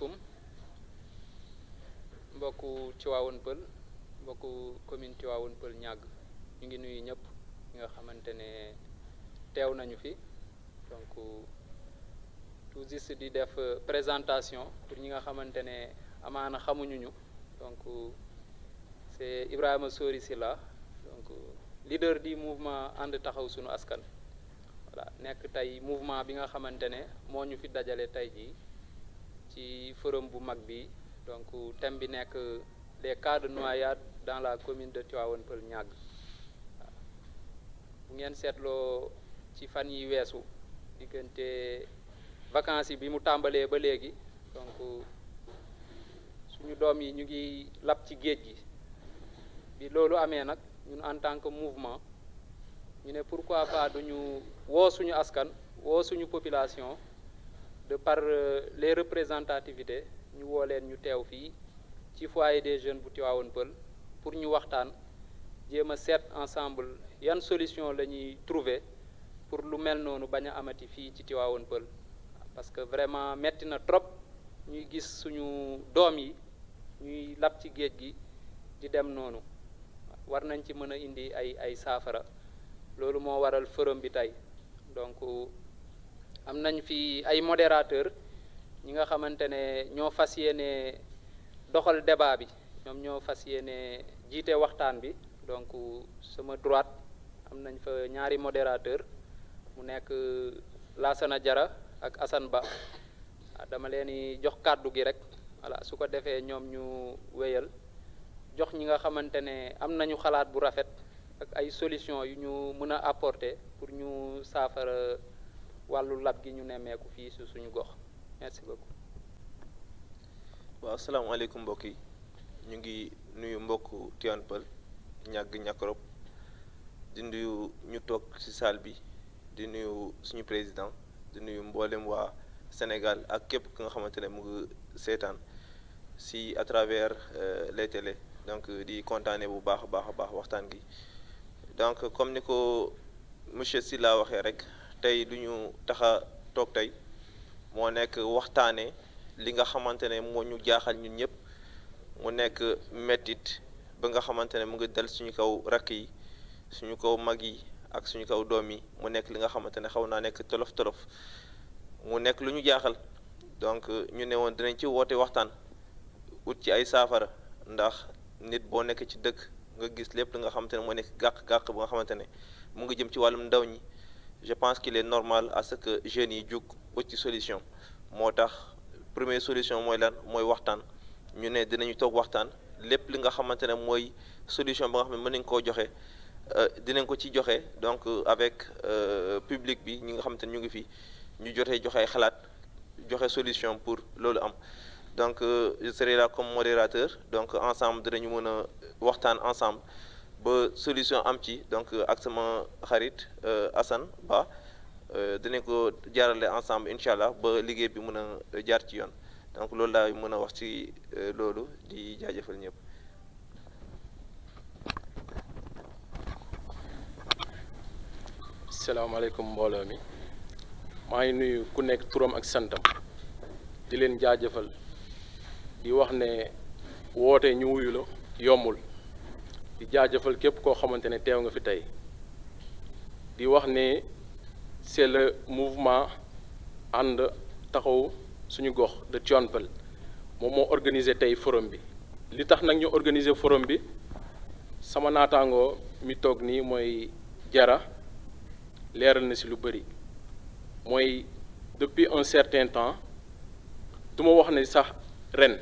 asalaamaaleykum mbokku Tivaouane Peulh mbokku commune Tivaouane Peulh ñàgg ñu ngi nuyu ñëpp ñi nga xamante ne teew nañu fi donc tout juste di def présentation pour ñi nga xamante ne amaana xamuñu ñu donc c'est Ibrahima Sori Sylla donc leader du mouvement ànd taxaw sunu askan voilà nekk tey mouvement bi nga xamante ne moo ñu fi dajale tey jii ci forum bu mag bi donc thème bi nekk les cas de noyade dans la commune de Tivaouane Peulh ñàgg waaw bu ngeen seetloo ci fan yi weesu diggante vacances yi bi mu tàmbalee ba léegi donc suñu doom yi ñu ngi lab ci géej gi bi loolu amee nag ñun en tant que mouvement ñu ne pourquoi pas duñu woo suñu askan woo suñu population de par les représentativités ñu woo leen ñu teew fii ci foyer des jeunes bu Tivaouane Peulh pour ñu waxtaan jéem a seet ensemble yan solution la ñuy trouver pour lu mel noonu bañ a amati fii ci Tivaouane Peulh parce que vraiment metti na trop ñuy gis suñu doom yi ñuy lab ci géej gi di dem noonu war nañ ci mën a indi ay saafara loolu moo waral forum bi tey donc am nañ fi ay modérateur ñi nga xamante ne ñoo fas yéene doxal débat bi ñoom ñoo fas yéene jiite waxtaan bi donc sama droite am nañ fa ñaari modérateur mu nekk Lassana Diarra ak Assane Ba dama leen di jox kàddu gi rek voilà su ko defee ñoom ñu wéyal jox ñi nga xamante ne am nañu xalaat bu rafet ak ay solution yu ñu mën a apporter pour ñu saafara wàllu lab gi ñu nemmeeku fii su suñu gox merci beaucoup. waaw asalaamaaleykum mbokk yi ñu ngi nuyu mbokku Tivaouane Peulh ñàgg ñàkkorop di nuyu ñu toog ci salle bi di nuyu suñu président di nuyu mboolem waa Sénégal ak képp ki nga xamante ne mu ngi seetaan si à travers les télé donc di kontaane bu baax a baax waxtaan gi donc comme ni ko monsieur Sylla waxee rek tey du ñu tax a toog tey moo nekk waxtaane li nga xamante ne moo ñu jaaxal ñun ñëpp mu nekk mettit ba nga xamante ne mu ngi dal suñu kaw rakk yi suñu kaw mag yi ak suñu kaw doom yi mu nekk li nga xamante ne xaw naa nekk tolof mu nekk lu ñu jaaxal donc ñu ne woon dinañ ci woote waxtaan ut ci ay saafara ndax nit boo nekk ci dëkk nga gis lépp li nga xamante ne moo nekk gàq-gàq bu nga xamante ne mu ngi jëm ci wàllum ndaw ñi je pense qu'il est normal à ce que jeunes yi jug ut ci solution moo tax première solution mooy lan mooy waxtaan ñu ne dinañu toog waxtaan lépp li nga xamante ne mooy solution ba nga xam ne mën nañ koo joxe dinañ ko ci joxe donc avec public bi ñi nga xamante ne ñu ngi fi ñu joxe ay xalaat joxe solution pour loolu am donc je serai là comme modérateur donc ensemble dinañu mën a waxtaan ensemble ba solution am ci donc ak sama xarit Assane Ba dinañ ko jaarale ensemble incha allah ba liggéey bi mën a jaar ci yoon donc loolu laa mën a wax ci loolu di jaajëfal ñëpp. salaamaaleykum mbooloo mi maa ngi nuyu ku nekk turam ak santam di leen jaajëfal di wax ne woote ñu wuyu la yombul di jaajëfal képp koo xamante ne teew nga fi tey di wax ne c'est le mouvement ànd taxaw suñu gox de Tivaouane Peulh moom moo organisé tey forum bi li tax nag ñu organiser forum bi sama naataangoo mi toog nii mooy Diarra leeral na ci lu bëri mooy depuis un certain temps du ma wax ne sax ren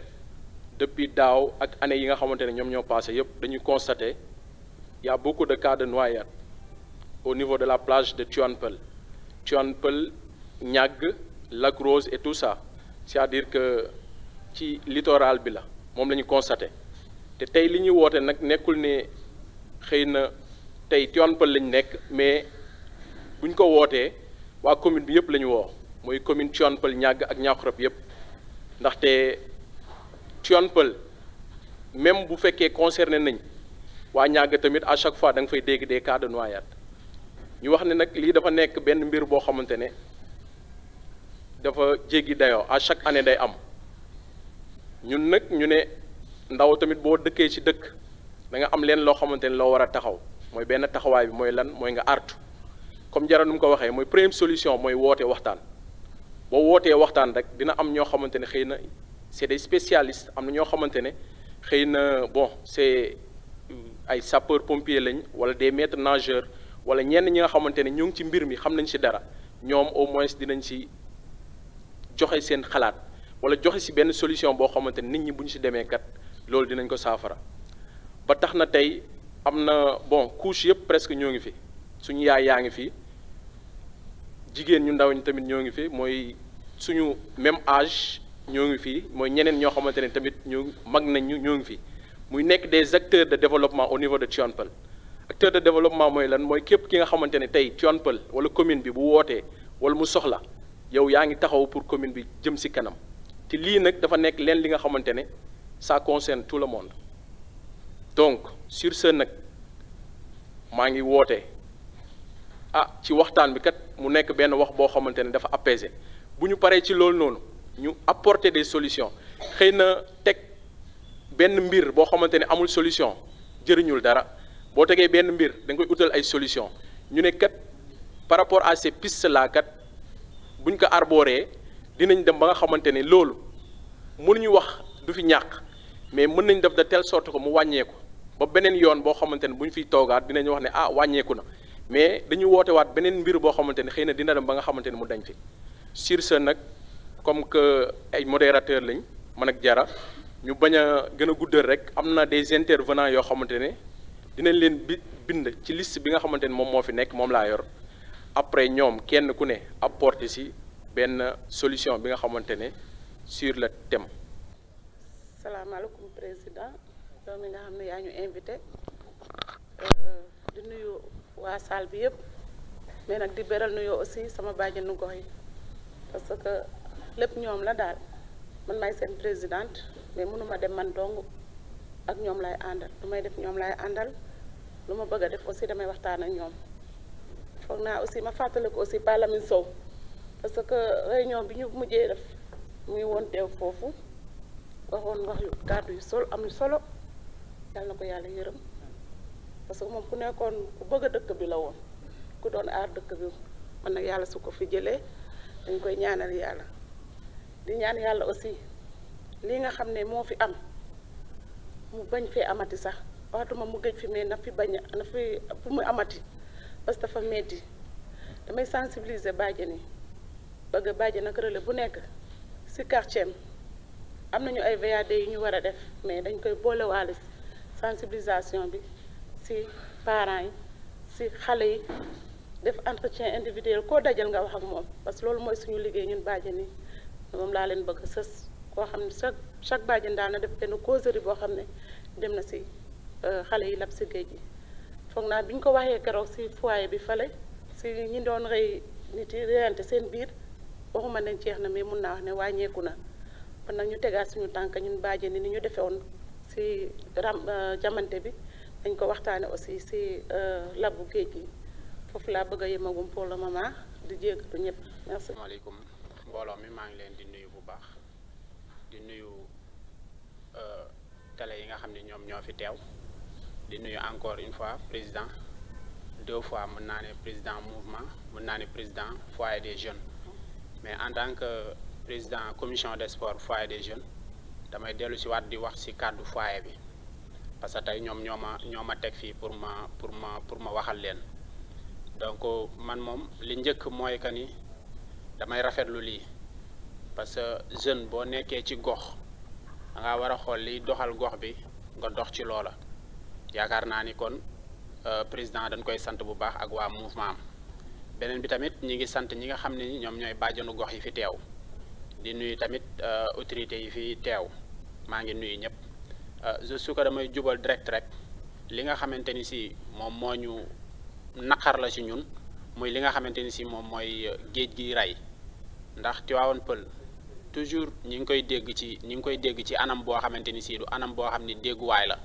depuis daaw ak année yi nga xamante ne ñoom ñoo passé yëpp dañuy constater y a beaucoup de cas de noyade au niveau de la plage de Tivaouane Peulh ñàgg Lac Rose et tout ça c'est-à-dire que ci littoral bi la moom la ñu constaté te tey li ñuy woote nag nekkul ne xëy na tey Tivaouane Peulh lañ nekk mais bu ñu ko wootee waa commune bi yëpp la ñu woo mooy commune Tivaouane Peulh ñàgg ak ñàkkurab yëpp ndaxte Tivaouane Peulh même bu fekkee concerné nañ waa ñàgg tamit à chaque fois da nga fay dégg des cas de noyade ñu wax ne nag lii dafa nekk benn mbir boo xamante ne dafa jéggi dayoo à chaque année day am ñun nag ñu ne ndaw tamit boo dëkkee ci dëkk da nga am leen loo xamante ne loo war a taxaw mooy benn taxawaay bi mooy lan mooy nga artu comme Jara nu mu ko waxee mooy première solution mooy woote waxtaan boo wootee waxtaan rek dina am ñoo xamante ne xëy na c'est des spécialistes am na ñoo xamante ne xëy na bon c'est ay sapeurs pompiers lañ wala des maîtres nageurs wala ñenn ñi nga xamante ne ñu ngi ci mbir mi xam nañ ci dara ñoom au moins dinañ ci joxe seen xalaat wala joxe ci benn solution boo xamante ne nit ñi bu ñu ci demee kat loolu dinañ ko saafara ba tax na tey am na bon couche yëpp presque ñoo ngi fi suñu yaay yaa ngi fi jigéen ñu ndaw ñi tamit ñoo ngi fi mooy suñu même âge ñoo ngi fi mooy ñeneen ñoo xamante ne tamit ñu mag nañ ñu ñoo ngi fi muy nekk des acteurs de développement au niveau de Tivaouane Peulh acteur de développement mooy lan mooy képp ki nga xamante ne tey Tivaouane Peulh wala commune bi bu wootee wala mu soxla yow yaa ngi taxaw pour commune bi jëm ci kanam te lii nag dafa nekk leen li nga xamante ne ça concerne tout le monde donc sur ce nag maa ngi woote ci waxtaan bi kat mu nekk benn wax boo xamante ne dafa apaisé bu ñu paree ci loolu noonu ñu apporter des solutions xëy na teg benn mbir boo xamante ne amul solution jëriñul dara boo tegee benn mbir da nga koy utal ay solution ñu ne kat par rapport à ces pistes là kat buñ ko arboré dinañ dem ba nga xamante ne loolu mënuñu wax du fi ñàkk mais mën nañ def de telle sorte que mu wàññeeku ba beneen yoon boo xamante ne bu ñu fiy toogaat dinañ wax ne wàññeeku na mais dañu woote waat beneen mbir boo xamante ne xëy na dina dem ba nga xamante ne mu dañ fi sur ce nag comme que ay modérateur lañ man ak Jara ñu bañ a gën a guddal rek am na des intervenants yoo xamante ne dinañ leen bind ci liste bi nga xamante ne moom moo fi nekk moom laa yor après ñoom kenn ku ne apporter ci benn solution bi nga xamante ne sur le thème. salaamaaleykum président yow mi nga xam ne yaa ñu invité di nuyu waa salle bi yëpp mais nag di beral nuyoo aussi sama bàjjenu gox yi parce que lépp ñoom la daal man maay seen présidente mais mënuma dem man dong ak ñoom lay àndal lu may def ñoom lay àndal lu ma bëgg a def aussi damay waxtaan ak ñoom foog naa aussi ma fàttali ko aussi Pa Lamine Sow parce que réunion bi ñu mujjee def muy woon teew foofu waxoon wax yu kàddu yu am solo yàlla na ko yàlla yërëm parce que moom ku nekkoon ku bëgg a dëkk bi la woon ku doon aar dëkk bi man nag yàlla su ko fi jëlee dañ koy ñaanal yàlla di ñaan yàlla aussi lii nga xam ne moo fi am mu bañ fee amati sax waxtuma mu gëj fi mais na fi bañ na fi fu mu amati parce que dafa metti damay sensibiliser bàjjen yi bëgg bàjjen nag relais bu nekk ci quartier am nañu ay VAD yu ñu war a def mais dañ koy boolewaale sensibilisation bi ci parents yi ci xale yi def entretien individuel koo dajal nga wax ak moom parce que loolu mooy suñu liggéey ñun bàjjen yi moom laa leen bëgg sës koo xam ne chaque bàjjen daal na def benn causerie boo xam ne dem na ci xale yi lab ci géej gi foog naa bi ñu ko waxee keroog ci foyer bi fale ci ñi doon rey nit yi reyante seen biir waxuma ne jeex na mais mun naa wax ne wàññeeku na kon nag ñu tegaat suñu tànk ñun bàjjen ni ñu defee woon ci jamante bi dañ ko waxtaane aussi ci labu géej gi foofu laa bëgg a yemagum pour le moment di jéggalu ñëpp merci. asalaamaaleykum mbooloo mi maa ngi leen di nuyu bu baax di nuyu télé yi nga xam ne ñoom ñoo fi teew di nuyu encore une fois président 2 fois mën naa ne président mouvement mën naa ne président foyer des jeunes mais en tant que président commission des sports foyer des jeunes damay dellu si waat di wax si kàddu foyer bi parce que tey ñoom ñoo ma teg fii pour ma waxal leen donc man moom li njëkk mooy que ni damay rafetlu lii parce que jeune boo nekkee ci gox da ngaa war a xool liy doxal gox bi nga dox ci loola yaakaar naa ni kon président dañ koy sant bu baax ak waa mouvement am beneen bi tamit ñi ngi sant ñi nga xam ne ñoom ñooy bàjjanu gox yi fi teew di nuyu tamit autorités yi fi teew maa ngi nuyu ñëpp su ko damay jubal direct rek li nga xamante ni si moom moo ñu naqar la ci ñun muy li nga xamante ni si moom mooy géej gi rey ndax Tivaouane Peulh toujours ñi ngi koy dégg ci anam boo xamante ni si du anam boo xam ni dégguwaay la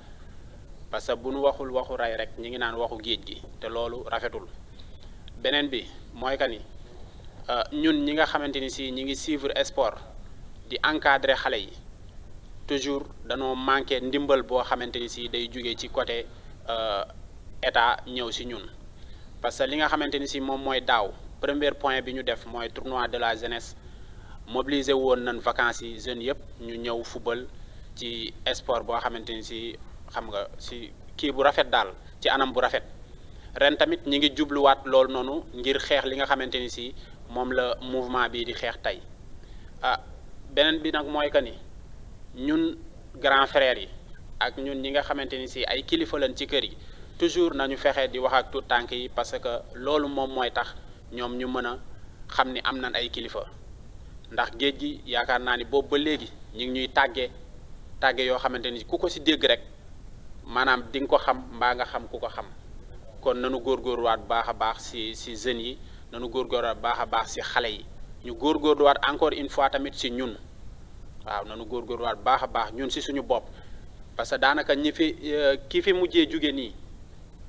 parce que bu nu waxul waxu rey rek ñi ngi naan waxu géej gi te loolu rafetul beneen bi mooy que ni ñun ñi nga xamante ni si ñi ngi suivre sport di encadrer xale yi toujours danoo manqué ndimbal boo xamante ni si day jóge ci côté état ñëw si ñun parce que li nga xamante ni si moom mooy daaw premier point bi ñu def mooy tournoi de la jeunesse mobilisé woon nañ vacances yi jeunes yëpp ñu ñëw football ci sport boo xamante ni si xam nga si kii bu rafet daal ci anam bu rafet ren tamit ñi ngi jubluwaat loolu noonu ngir xeex li nga xamante ni si moom la mouvement bii di xeex tey beneen bi nag mooy que ni ñun grand frères yi ak ñun ñi nga xamante ni si ay kilifa lañ ci kër yi toujours nañu fexe di wax ak tout tànk yi parce que loolu moom mooy tax ñoom ñu mën a xam ni am nañ ay kilifa ndax géej gi yaakaar naa ni boobu ba léegi ñu ngi ñuy tàgge yoo xamante ni ku ko si dégg rek maanaam di nga ko xam mbaa nga xam ku ko xam kon nanu góorgóorluwaat bu baax a baax si jeunes yi nanu góorgóorluwaat bu baax a baax si xale yi ñu góorgóorluwaat encore une fois tamit si ñun waaw nanu góorgóorluwaat bu baax a baax ñun si suñu bopp parce que daanaka ki fi mujjee jóge nii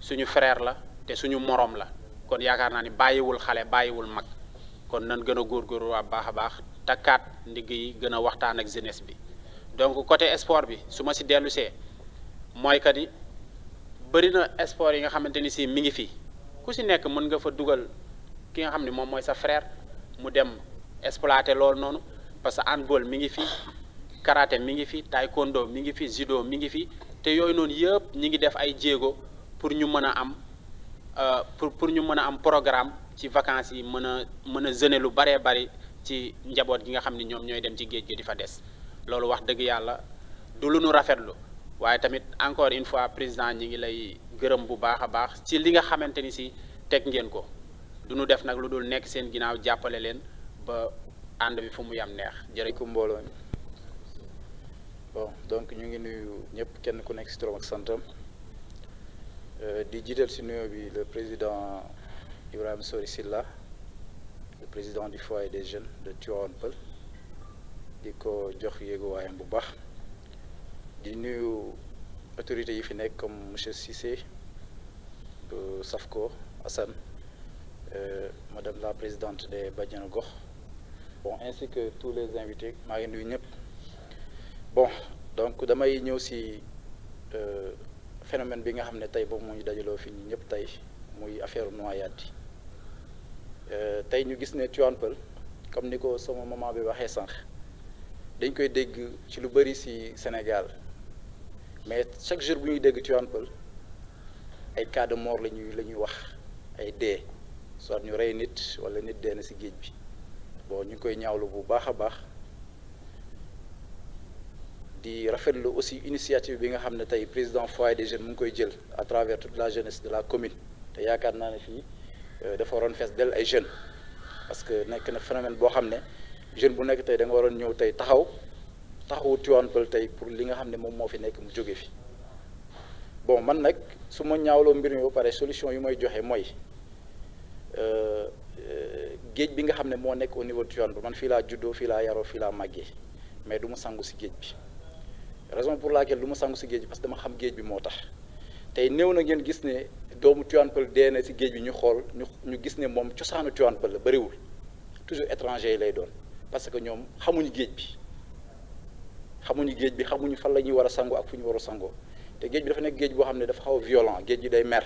suñu frère la te suñu moroom la kon yaakaar naa ni bàyyiwul xale bàyyiwul mag kon nan gën a góorgóorluwaat bu baax a baax takkaat ndigg yi gën a waxtaan ak jeunesse bi donc côté sport bi su ma si dellusee mooy que ni bëri na sport yi nga xamante ni si mi ngi fi ku si nekk mën nga fa dugal ki nga xam ne moom mooy sa frère mu dem exploiter loolu noonu parce que handball mi ngi fi karaté mi ngi fi taekwondo mi ngi fi judo mi ngi fi te yooyu noonu yëpp ñi ngi def ay jéego pour ñu mën a am pour ñu mën a am programme ci vacances yi mën a jeûner lu baree bari ci njaboot gi nga xam ne ñoom ñooy dem ci géej gi di fa des loolu wax dëgg yàlla du lu nu rafetlu waaye tamit encore une fois président ñi ngi lay gërëm bu baax a baax ci li nga xamante ni si teg ngeen ko du nu def nag lu dul nekk seen ginnaaw jàppale leen ba ànd bi fu mu yam neex jërëjëf mbooloo mi bon donc ñu ngi nuyu ñëpp kenn ku nekk si turam ak santam di jiital si nuyoo bi le président Ibrahima Sori Silla le président du foyer des jeunes de Tivaouane Peulh di ko jox yéeguwaayam bu baax di nuyu autorités yi fi nekk comme monsieur Cissé Safko Assane madame la présidente des Badiane Gox bon ainsi que tous les invités maa ngi nuyu ñëpp bon donc damay ñëw si phénomène bi nga xam ne tey boobu moo ñu dajaloo fi ñi ñëpp tey muy affaire noyade yi tey ñu gis ne Tivaouane Peulh comme ni ko sama maman bi waxee sànq dañ koy dégg ci lu bëri si Sénégal mais chaque jour bu ñuy dégg Tivaouane Peulh ay cas de mort la ñuy wax ay dee soit ñu rey nit wala nit dee na si géej bi bon ñu ngi koy ñaawlu bu baax a baax di rafetlu aussi initiative bi nga xam ne tey président foyer des jeunes mu ngi koy jël à travers toute la jeunesse de la commune te yaakaar naa ne fii dafa waroon fees del ay jeunes parce que nekk na phénomène boo xam ne jeune bu nekk tey da nga waroon ñëw tey taxawu Tivaouane Peulh tey pour li nga xam ne moom moo fi nekk mu jóge fi bon man nag su ma ñaawloo mbir mi ba pare solution yu may joxe mooy géej bi nga xam ne moo nekk au niveau de Tivaouane Peulh man fii laa juddoo fii laa yaroo fii laa màggee mais du ma sangu si géej bi raison pour laquelle du ma sangu si géej bi parce que dama xam géej bi moo tax tey néew na ngeen gis ne doomu Tivaouane Peulh dee na si géej bi ñu xool ñu gis ne moom cosaanu Tivaouane Peulh la bëriwul toujours étranger yi lay doon parce que ñoom xamuñu géej bi xamuñu fan la ñuy war a sangoo ak fu ñu war a sangoo te géej bi dafa nekk géej boo xam ne dafa xaw a violent géej gi day mer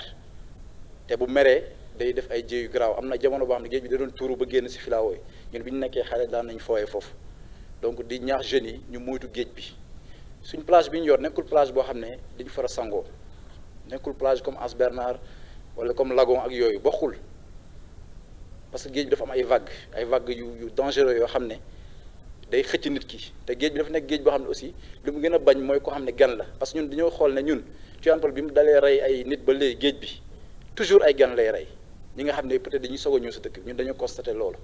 te bu meree day def ay jéeyu garaaw am na jamono boo xam ne géej bi da doon tuuru ba génn si filao yi ñun bi ñu nekkee xale daan nañ fooyee foofu donc di ñaax jeunes yi ñu moytu géej bi suñ plage bi ñu yor nekkul plage boo xam ne dañu far a sangoo nekkul plage comme Anse Bernard wala comme Lagon ak yooyu bokkul parce que géej bi dafa am ay vagues yu dangereux yoo xam ne day xëcc nit ki te géej bi dafa nekk géej boo xam ne aussi li mu gën a bañ mooy koo xam ne gan la parce que ñun dañoo xool ne ñun Tivaouane Peulh bi mu dalee rey ay nit ba léegi géej bi toujours ay gan lay rey ñi nga xam ne peut-être dañuy soog a ñëw sa dëkk ñun dañoo constaté loolu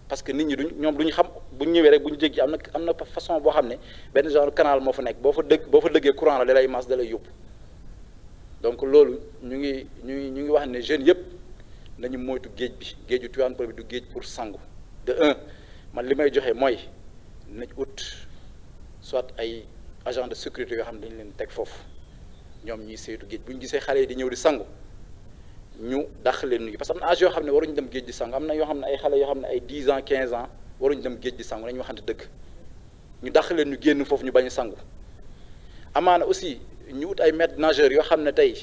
parce que nit ñi ñoom duñu xam bu ñu ñëwee rek bu ñu jéggi am na façon boo xam ne benn genre canal moo fa nekk boo fa dëggee courant la da lay masse da lay yóbbu donc loolu ñu ngi wax ne jeunes yëpp nañu moytu géej bi géeju Tivaouane Peulh bi du géej pour sangu de un man li may joxe mooy nañ ut soit ay agent de sécurité yoo xam ne dañu leen teg foofu ñoom ñuy saytu géej bu ñu gisee xale yi di ñëw di sangu ñu dàq leen nuyu parce que am na âge yoo xam ne waruñu dem géej di sangu am na yoo xam ne ay xale yoo xam ne ay 10 ans 15 ans waruñu dem géej di sangu nañu waxante dëgg ñu dàq leen ñu génn foofu ñu bañ a sangu amaana aussi ñu wut ay maîtres nageurs yoo xam ne tey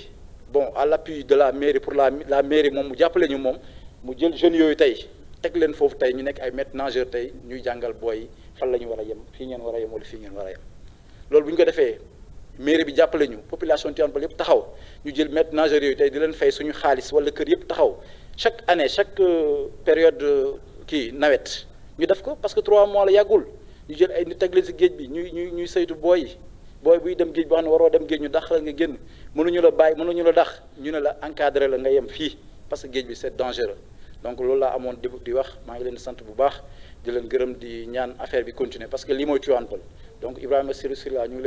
bon à l'appui de la mairie pour la mairie moom mu jàppale ñu moom mu jël jeunes yooyu tey teg leen foofu tey ñu nekk ay maîtres nageurs tey ñuy jàngal booy fan la ñu war a yem fii ngeen war a yem wala fii ngeen war a yem loolu bu ñu ko defee mairie bi jàppale ñu population Tivaouane Peulh yëpp taxaw ñu jël maîtres nageurs yooyu tey di leen fay suñu xaalis wala kër yëpp taxaw chaque année chaque période kii nawet ñu def ko parce que 3 mois la yàggul ñu jël ay nit teg leen si géej bi ñuy saytu booy buy dem géej boo xam ne waroo dem géej ñu dàq la nga génn mënuñu la bàyyi mënuñu la dàq ñu ne la encadré la nga yem fii parce que géej bi c'est dangereux donc loolu laa amoon di wax maa ngi leen di sant bu baax di leen gërëm di ñaan affaire bi continuer parce que lii mooy Tivaouane Peulh donc Ibrahima Sylla ñu ngi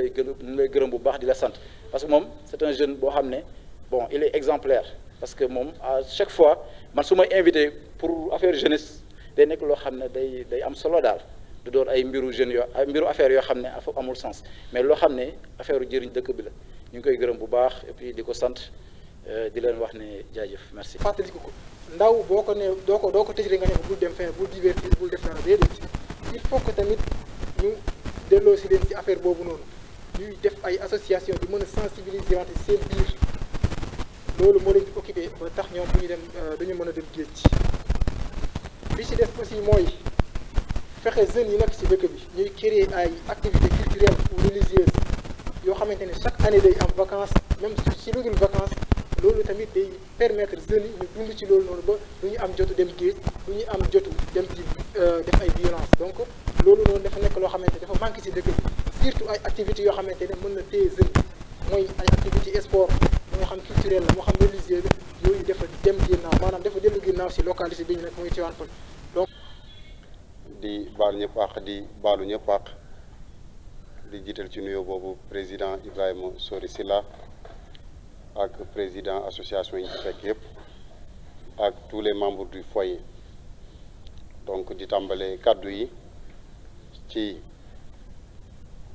lay gërëm bu baax di la sant parce que moom c'est un jeune boo xam ne bon il est exemplaire parce que moom à chaque fois man su may invité pour affaire jeunesse day nekk loo xam ne day am solo daal du doon ay mbiru jeunes yoo ay mbiru affaire yoo xam ne amul sens mais loo xam ne affaire jëriñ dëkk bi la ñu ngi koy gërëm bu baax et puis di ko sant di leen wax ne jaajëf merci. fàttali ko ndaw boo ko ne doo ko tëj rek nga ne ko bul dem fenn bul divertir bul def dara déedéet il faut que tamit ñu delloo si leen si affaire boobu noonu ñuy def ay association di mën a sensibiliser wante seen biir loolu moo leen di occupé ba tax ñoom bu ñu dem dañu mën a dem géej bi ci des aussi mooy fexe jeunes yi nekk ci dëkk bi ñuy créer ay activités culturelles ou religieuses yoo xamante ne chaque année day am vacances même ci lu dul vacances loolu tamit day permettre jeunes yi ñu dund ci loolu noonu ba du ñu am jotu dem géej du ñu am jotu dem ci def ay violence donc loolu noonu dafa nekk loo xamante dafa manqué ci dëkk bi surtout ay activités yoo xamante ne mën na téye jeunes mooy ay activités sport moo xam culturel la moo xam religieux la yooyu dafa dem ginnaaw maanaam dafa dellu ginnaaw ci localité bi ñu nekk muy Tivaouane Peulh donc di baalu ñëpp àq di baalu ñëpp àq di jiital ci nuyoo boobu président Ibrahima Sylla ak président association yi ñu ci fekk yëpp ak tous les membres du foyer donc di tàmbale kàddu yi ci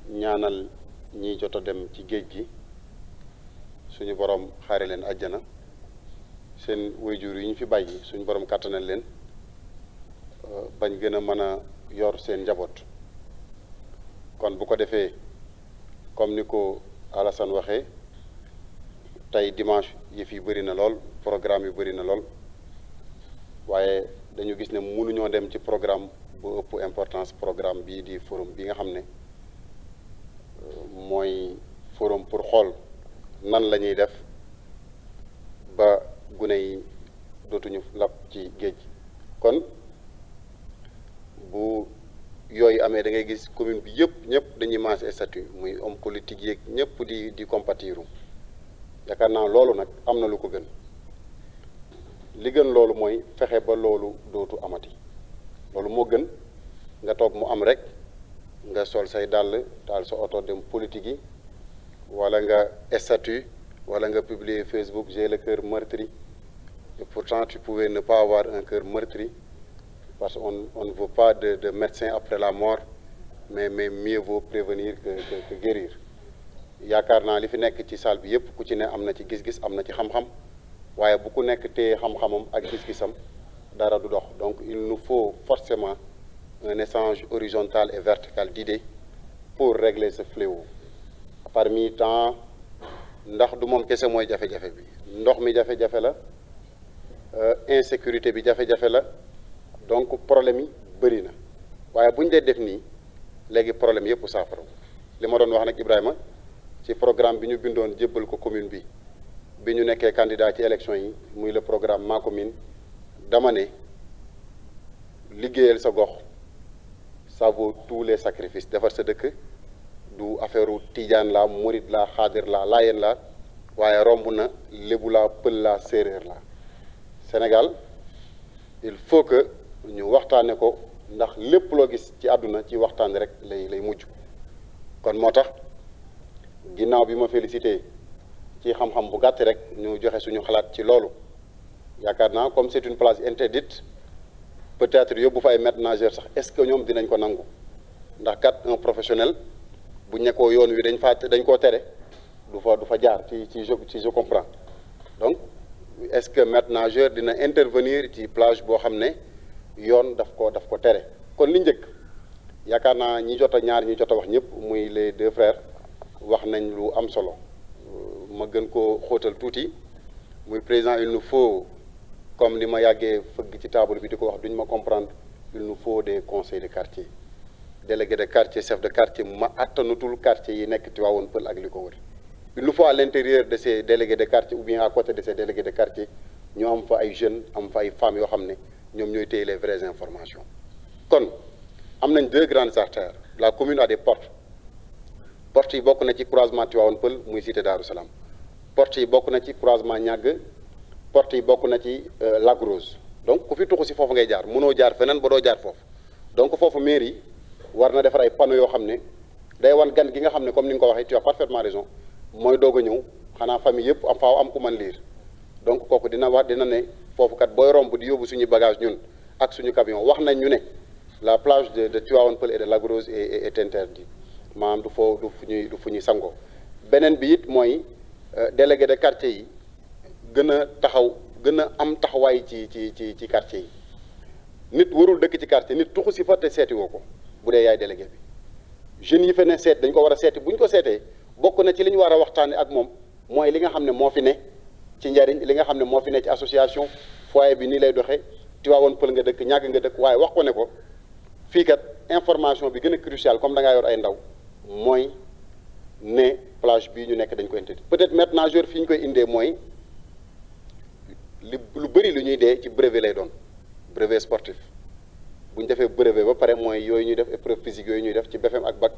ñaanal ñi jot a dem ci géej gi suñu borom xaare leen àjjana seen waajur yi ñu fi bàyyi suñu borom kàttanal leen bañ gën a mën a yor seen njaboot kon bu ko defee comme ni ko Alassane waxee tey dimanche yi fi bëri na lool programme yu bëri na lool waaye dañu gis ne mënuñoo dem ci programme bu ëpp importance programme bii di forum bi nga xam ne mooy forum pour xool nan la ñuy def ba gune yi dootuñu lab ci géej kon bu yooyu amee da ngay gis commune bi yëpp ñëpp dañuy maase statut muy homme politique yeeg ñëpp di compatiru yaakaar naa loolu nag am na lu ko gën li gën loolu mooy fexe ba loolu dootu amati loolu moo gën nga toog mu am rek nga sol say dàll taal sa oto dem politique yi wala nga statut wala nga publier Facebook j'ai le cœur meurtri et pourtant tu pouvais ne pas avoir un cœur meurtri parce qu'on ne veut pas de médecin après la mort mais mieux vaut prévenir que guérir yaakaar naa li fi nekk ci salle bi yëpp ku ci ne am na ci gis-gis am na ci xam-xam waaye bu ku nekk téye xam-xamam ak gis-gisam dara du dox donc il nous faut forcément un échange horizontal et vertical d'idées pour régler ce fléau parmi tant ndax du moom kese mooy jafe-jafe bi ndox mi jafe-jafe la insécurité bi jafe-jafe la donc problème yi bëri na waaye bu ñu dee def nii léegi problème yëpp saafara li ma doon wax nag Ibrahima ci programme bi ñu bindoon jébbal ko commune bi ñu nekkee candidat ci élection yi muy le programme Ma Commune dama ne liggéeyal sa gox ça vaut tous les sacrifices defar sa dëkk du affaire u tijaan la murit la xaadir la laayeen la waaye romb na lébu la pël la séeréer la Sénégal il faut que ñu waxtaane ko ndax lépp loo gis ci àdduna ci waxtaan rek lay mujj kon moo tax ginnaaw bi ma félicité ci xam-xam bu gàtt rek ñu joxe suñu xalaat ci loolu yaakaar naa comme c'est une place interdite peut-être yóbbu fa ay maîtres nageurs sax est-ce que ñoom dinañ ko nangu ndax kat un professionnel bu ñekkoo yoon wi dañ koo tere du fa jaar ci je comprends donc est-ce que maître nageur dina intervenir ci plage boo xam ne yoon daf ko tere kon li njëkk yaakaar naa ñi jot a wax ñëpp muy les deux frères wax nañ lu am solo ma gën koo xóotal tuuti muy président il nous faut comme ni ma yàggee fëgg ci table bi di ko wax duñ ma comprendre il nous faut des conseils de quartier délégué de quartier chef de quartier ma attanutul quartier yi nekk Tivaouane Peulh ak li ko wër il nous faut à l'intérieur de ces délégués de quartier ou bien à côté de ces délégués de quartier ñu am fa ay jeunes am fa ay femmes yoo xam ne ñoom ñooy téye les vraies informations kon am nañ 2 grandes artères la commune a des portes yi bokk na ci croisement Tivaouane Peulh muy cité Darou Salam portes yi bokk na ci croisement Niague portes yi bokk na ci Lac Rose donc ku fi tuxu si foofu ngay jaar mënoo jaar feneen ba doo jaar foofu donc foofu mairie war na defar ay panneaux yoo xam ne day wan gan gi nga xam ne comme ni nga ko waxee tu as parfaitement raison mooy doog a ñëw xanaa famille yëpp am faaw am ku man liir donc kooku dina ne foofu kat booy romb di yóbbu suñu bagage ñun ak suñu camion wax nañ ñu ne la plage de Tivaouane Peulh et de Lac Rose est interdite maanaam du fu ñuy sangoo beneen bi it mooy délégué de quartier yi gën a am taxawaay ci quartier yi nit warul dëkk ci quartier nit tuxu si fa te seeti woo ko bu dee yaay délégué bi jeunes yi fa ne seet dañ ko war a seeti bu ñu ko seetee bokk na ci li ñu war a waxtaane ak moom mooy li nga xam ne moo fi ne ci njariñ li nga xam ne moo fi ne ci association foyer bi nii lay doxee Tivaouane Peulh nga dëkk ñàgg nga dëkk waaye wax ko ne ko fii kat information bi gën a crucial comme da ngaa yor ay ndaw mooy ne plage bii ñu nekk dañ ko interdit peut-être maître nageur fi ñu koy indee mooy lu bëri lu ñuy dee ci brevet lay doon brevet sportif bu ñu defee brevet ba pare mooy yooyu ñuy def épreuve physique yooyu ñuy def ci BFEM ak bac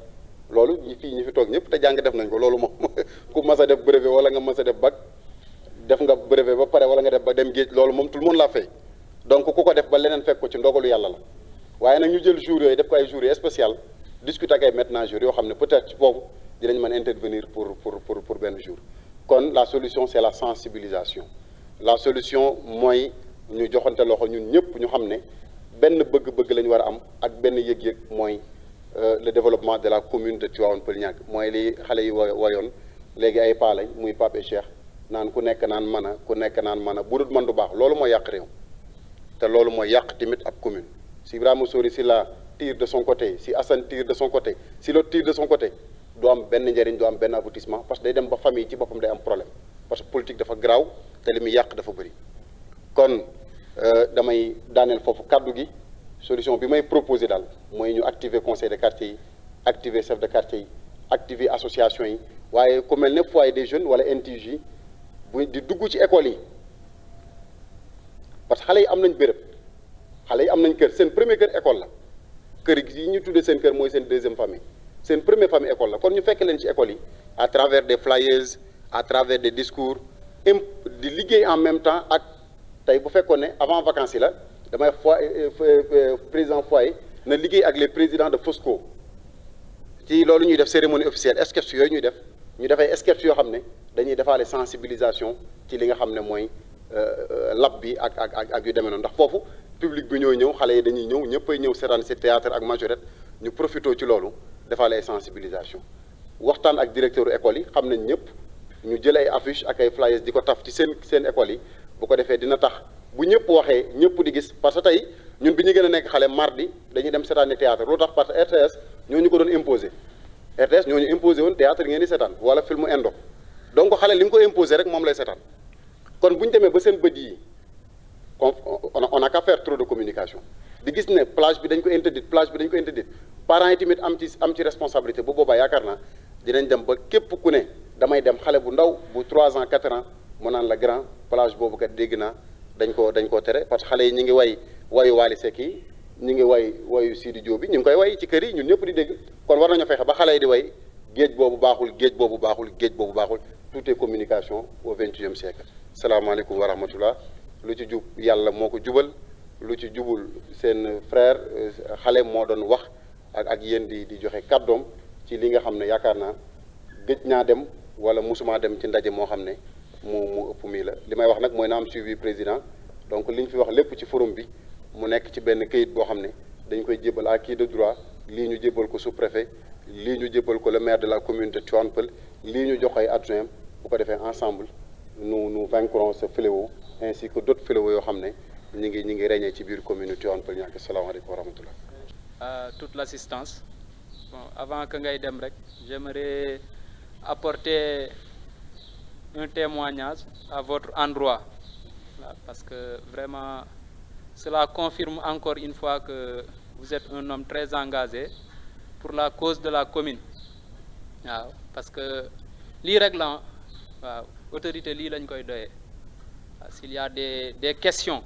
loolu ñi fi toog ñëpp te jàng def nañ ko loolu moom ku mas a def brevet wala nga mas a def bac def nga brevet ba pare wala nga def ba dem géej loolu moom tout le monde l'a fait donc ku ko def ba leneen fekk ko ci ndogalu yàlla la waaye nag ñu jël jour yooyu def ko ay jours spécial discuter ak ay maîtres nageurs yoo xam ne peut-être ci foofu dinañ mën intervenir pour benn jour kon la solution c'est la sensibilisation la solution mooy ñu joxante loxo ñun ñëpp ñu xam ne benn bëgg-bëgg la ñu war a am ak benn yëg-yëg mooy le développement de la commune de Tivaouane Peulh Niague mooy li xale yi wayoon léegi ay paa lañ muy Pape et Cheikh naan ku nekk naan mën a ku nekk naan mën a bu dul mën du baax loolu mooy yàq réew te loolu mooy yàq tamit ab commune si Ibrahima Sori si la tire de son côté si Assane tire de son côté si l'autre tire de son côté du am benn njëriñ du am benn aboutissement parce que day dem ba famille ci boppam day am problème parce que politique dafa garaaw te li muy yàq dafa bëri kon damay daaneel foofu kàddu gi solution bi may proposer daal mooy ñu activer conseil de quartier yi activer chef de quartier yi activer association yi waaye ku mel ne foyer des jeunes wala NTJ bu di dugg ci école yi parce que xale yi am nañ béréb xale yi am nañ kër seen premier kër école la kër yi ñu tuddee seen kër mooy seen deuxième famille seen première famille école la kon ñu fekk leen ci école yi à travers des flyers à travers des discours di liggéey en même temps ak tey bu fekkoon ne avant vacances yi la damay président foyer na liggéey ak les présidents de Fosco ci loolu ñuy def cérémonie officielle sketch yooyu ñuy def ñu defay sketch yoo xam ne dañuy defaale sensibilisation ci li nga xam ne mooy lab bi ak yu demee noonu ndax foofu public bi ñooy ñëw xale yi dañuy ñëw ñëppay ñëw seetaan ci théâtre ak majorette ñu profité ci loolu defaale ay sensibilisation waxtaan ak directeur école yi xam nañ ñëpp ñu jël ay affiche ak ay flyers di ko taf ci seen école yi bu ko defee dina tax bu ñëpp waxee ñëpp di gis parce que tey ñun bi ñu gën a nekk xale mardi dañuy dem seetaani théâtre lu tax parce que RTS ñoo ñu ko doon imposer RTS ñoo ñu imposer woon théâtre ngeen di seetaan wala film indo donc xale li nga ko imposer rek moom lay seetaan kon bu ñu demee ba seen bët yi on n'a qu'à faire trop de communication di gis ne plage bi dañ ko interdite parents yi tamit am ci responsabilité bu boobaa yaakaar naa dinañ dem ba képp ku ne damay dem xale bu ndaw bu 3 ans 4 ans mu naan la grand plage boobu kat dégg naa dañ koo tere parce que xale yi ñu ngi wayu Wally Seck yi ñu ngi wayu Sidi Diop bi ñu ngi koy way ci kër yi ñun ñëpp di dégg kon war nañoo fexe ba xale yi di way géej boobu baaxul géej boobu baaxul géej boobu baaxul tout est communication au 21e siècle salaamaaleykum wa rahmatullah lu ci jub yàlla moo ko jubal lu ci jubul seen frère xale moo doon wax ak yéen di joxe kàddoom ci li nga xam ne yaakaar naa gëj naa dem wala musuma dem ci ndaje moo xam ne mu ëpp mii la li may wax nag mooy na am suivi président donc li ñu fi wax lépp ci forum bi mu nekk ci benn këyit boo xam ne dañ koy jébbal à qui de droit lii ñu jébbal ko sous-préfet lii ñu jébbal ko le maire de la commune de Tivaouane Peulh lii ñu jox ay adjoint bu ko defee ensemble nous vaincrons ce fléau ainsi que d'autres fléaux yoo xam ne ñi ngi régner ci biir commune Tivaouane Peulh Niague. Asalaamaaleykum wa rahmatullah. Toute l'assistance. Bon, avant que ngay dem rek j'aimerais apporter un témoignage à votre endroit. Voilà, parce que vraiment, cela confirme encore une fois que vous êtes un homme très engagé pour la cause de la commune. Waaw, parce que lii rek la waaw autorité lii lañ koy doyee. S'il y a des questions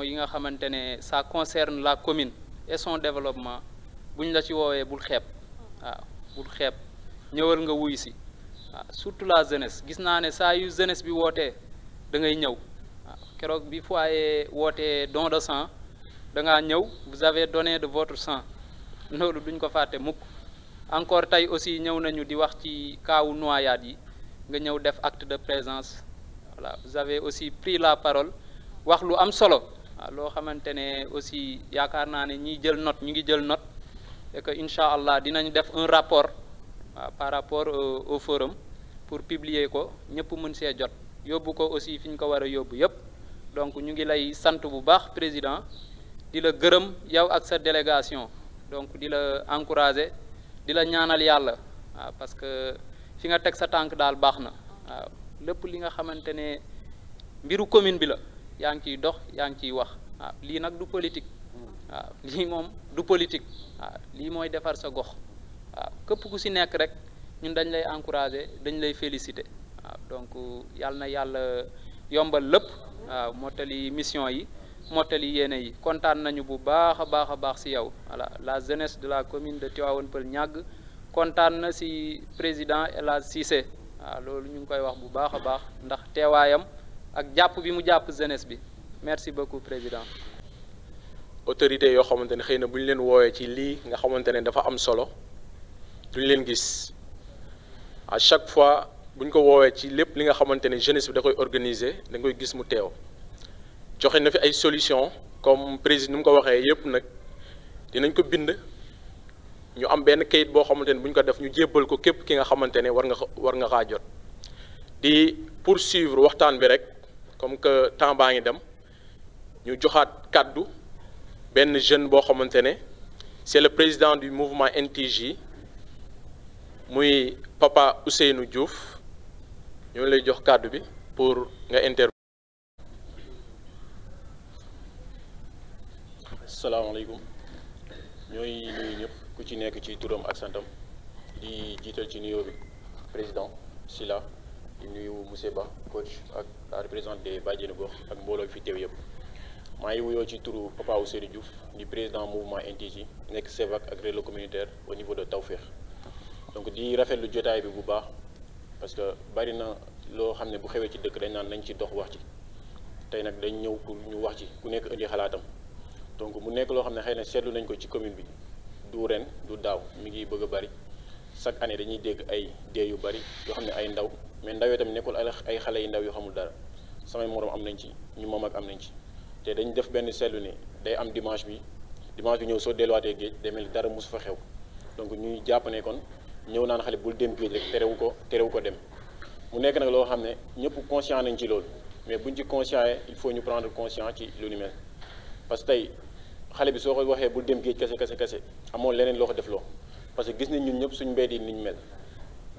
yi nga xamante ne ça concerne la commune et son développement buñ la ci woowee bul xeeb waaw bul xeeb ñëwal nga wuy si waaw surtout la jeunesse gis naa ne saa yu jeunesse bi wootee da ngay ñëw waaw keroog bi foyer wootee don de sang da ngaa ñëw vous avez donné de votre sang loolu duñ ko fàtte mukk encore tey aussi ñëw nañu di wax ci kaawu noyade yi nga ñëw def acte de présence. Voilà, vous avez aussi pris la parole wax lu am solo waaw loo xamante ne aussi yaakaar naa ne ñiy jël note ñu ngi jël note et que incha allah dinañ def un rapport waaw par rapport au forum pour publier ko ñëpp mën see jot yóbbu ko aussi fi ñu ko war a yóbbu yëpp donc ñu ngi lay sant bu baax président di la gërëm yow ak sa délégation donc di la encourager di la ñaanal yàlla waaw parce que fi nga teg sa tànk daal baax na waaw lépp li nga xamante ne mbiru commune bi la yaa ngi ciy dox yaa ngi ciy wax waaw lii nag du politique waaw lii moom du politique waaw lii mooy defar sa gox waaw képp ku si nekk rek ñun dañ lay encourager dañ lay féliciter waaw donc yàlla na yàlla yombal lépp waaw mottali mission yi mottali yéene yi kontaan nañu bu baax a baax si yow voilà la jeunesse de la commune de Tivaouane Peulh Niague kontaan na si président El Hadj Cissé waaw loolu ñu ngi koy wax bu baax a baax ndax teewaayam ak jàpp bi mu jàpp jeunesse bi merci beaucoup président. autorité yoo xamante ne xëy na bu ñu leen woowee ci lii nga xamante ne dafa am solo duñ leen gis à chaque fois bu ñu ko woowee ci lépp li nga xamante ne jeunesse bi da koy organiser da koy gis mu teew joxe na fi ay solution comme président nu mu ko waxee yëpp nag dinañ ko bind ñu am benn kayit boo xamante ne bu ñu ko def ñu jébbal ko képp ki nga xamante ne war nga xaa jot di poursuivre waxtaan bi rek comme que temps baa ngi dem ñu joxaat kàddu benn jeune boo xamante ne c'est le président du mouvement NTJ muy Papa Ousseynou Diouf ñoo lay jox kàddu bi pour nga intervenir. Asalaamaaleykum ñooy nuyu ñëpp ku ci nekk ci turam ak santam di jiital ci nuyoo bi président Sylla di nuyu monsieur Ba coach ak la représentante des bàjjenu gox ak mbooloo fi teew yëpp maa ngi wuyoo ci turu Papa Ousseynou Diouf di président mouvement NTJ nekk CEVAC ak relais communautaire au niveau de Tawfekh donc di rafetlu jotaay bi bu baax parce que bari na loo xam ne bu xewee ci dëkk dañ naan nañ ci dox wax ci tey nag dañ ñëw pour ñu wax ci ku nekk indi xalaatam donc mu nekk loo xam ne xëy na seetlu nañ ko ci commune bi du ren du daaw mi ngi bëgg a bari chaque année dañuy dégg ay dee yu bari yoo xam ne ay ndaw mais ndaw yoo tamit nekkul ay xale yu ndaw yoo xamul dara samay morom am nañ ci ñu moom ak am nañ ci te dañ def benn seetlu ne day am dimanche bi ñëw soo delluwaatee géej day mel ni dara mosu fa xew donc ñuy jàpp ne kon ñëw naan xale bul dem géej rek terewu ko dem mu nekk nag loo xam ne ñëpp conscient nañ ci loolu mais buñ ci conscient il faut ñu prendre conscience ci lu ni mel parce que tey xale bi soo ko waxee bul dem géej kese amoon leneen loo ko def loo parce que gis nañ ñun ñëpp suñu mbedd yi niñ mel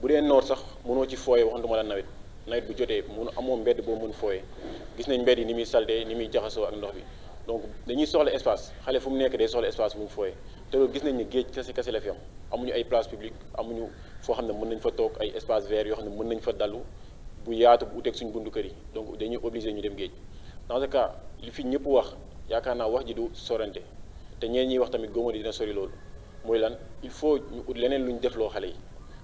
bu dee noor sax mënoo ci fooye waxantuma la nawet bu jotee mun amoo mbedd boo mën fooye gis nañ mbedd yi ni muy salté ni muy jaxasoo ak ndox bi donc dañuy soxla espace xale fu mu nekk day soxla espace bu mu fooye te loolu gis nañ ni géej kese la fi am amuñu ay place publique amuñu foo xam ne mën nañ fa toog ay espace vert yoo xam ne mën nañ fa dallu bu yaatu bu uteeg suñu bundu kër yi donc dañuy obligé ñu dem géej dans ce cas li fi ñëpp wax yaakaar naa wax ji du sorante te ñeen ñiy wax tamit góoma dina sori loolu mooy lan il faut ñu ut leneen lu ñu defloo xale yi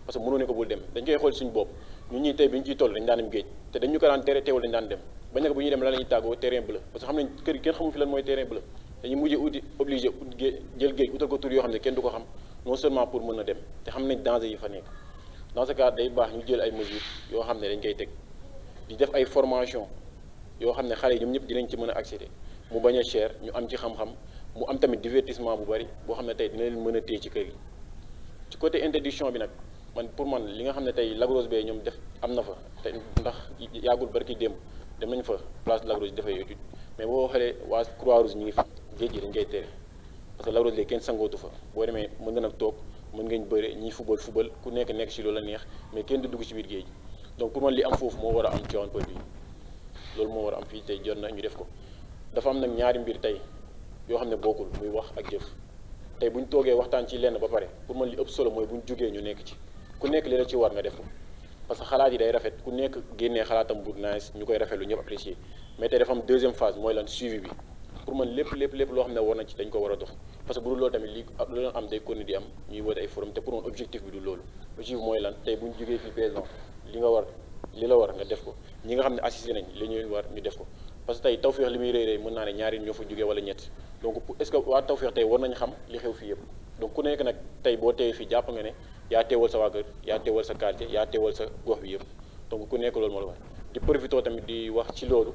parce que mënoo ne ko bul dem dañ koy xool suñu bopp ñun ñii tey bi ñu ciy toll dañ daan dem géej te dañ ñu ko daan tere teewul dañ daan dem bañ nag bu ñuy dem lan la ñuy tàggoo terrain bleu parce que xam nañ kër gi kenn xamul fi lan mooy terrain bleu dañuy mujjee uti obligé jël géej utal ko tur yoo xam ne kenn du ko xam non seulement pour mën a dem te xam nañ danger yi fa nekk dans ce cas day baax ñu jël ay mesures yoo xam ne dañ koy teg di def ay formation yoo xam ne xale yi ñoom ñëpp dinañ ci mën a accéder mu bañ a cher ñu am ci xam-xam mu am tamit divertissement bu bari boo xam ne tey dina leen mën a téye ci kër gi ci côté interdiction bi nag man pour man li nga xam ne tey Lac Rose Bay ñoom def am na fa te ndax yàggul barki démb dem nañ fa place de Lac Rose dafay étude mais boo xoolee waa Croix-Rouge ñu ngi fi géej gi dañ koy tere parce que Lac Rose léegi kenn sangootu fa boo demee mën nga nag toog mën ngeen bëre ñii football ku nekk ci loolu la neex mais kenn du dugg ci biir géej donc pour man li am foofu moo war a am Tivaouane Peulh bi loolu moo war a am fii tey jot na ñu def ko dafa am nag ñaari mbir tey yoo xam ne bokkul muy wax ak jëf tey bu ñu toogee waxtaan ci lenn ba pare pour man li ëpp solo mooy bu ñu jógee ñu nekk ci ku nekk li la ci war nga def ko parce que xalaat yi day rafet ku nekk génnee xalaatam bu nice ñu koy rafetlu ñëpp apprécier mais tey dafa am deuxième phase mooy lan suivi bi pour man lépp loo xam ne war na ci dañ ko war a dox parce que bu dul loolu tamit li doon am day continuer di am ñuy woote ay forum te pour man objectif bi du loolu objectif bi mooy lan tey bu ñu jógee fii président li la war nga def ko ñi nga xam ne assisté nañ li ñuy war ñu def ko parce que tey Tawfekh li muy rëy mën naa ne ñaari ñoo fa jógee wala ñett donc est-ce que waa Tawfekh tey war nañ xam li xew fii yëpp donc ku nekk nag tey boo teewee fii jàpp nga ne yaa teewal sa waa kër yaa teewal sa quartier yaa teewal sa gox bi yëpp donc ku nekk loolu moo la wax di profité tamit di wax ci loolu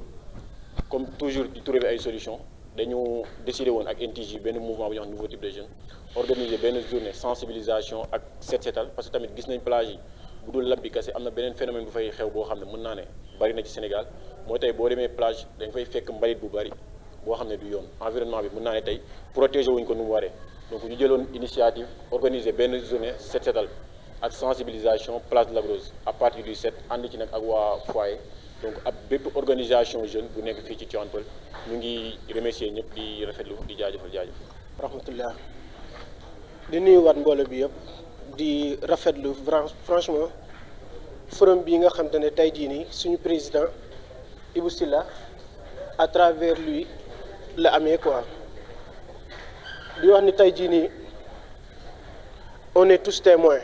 comme toujours di trouver ay solution dañu décidé woon ak NTJ benn mouvement bu ñuy wax nouveau type de jeune organiser benn journée sensibilisation ak setal parce que tamit gis nañ plage yi bu dul lab bi kese am na beneen phénomène bu fay xew boo xam ne mën naa ne bari na ci Sénégal mooy tey boo demee plage dañ fay fekk mbalit bu bari boo xam ne du yoon environnement bi mën naa ne tey protéger wuñ ko nu mu waree donc ñu jëloon initiative organiser benn journée setal ak sensibilisation place de la Rose à partir du 7 ànd ci nag ak waa foyer donc ab bépp organisation jeune bu nekk fii ci Tivaouane Peulh ñu ngi remercier ñëpp di rafetlu di jaajëfal rahmatullah di nuyuwaat mbooloo bi yëpp di rafetlu franchement forum bi nga xam te ne tey jii nii suñu président Ibou Sylla à travers lui la amee quoi di wax ni tey jii nii on est tous témoins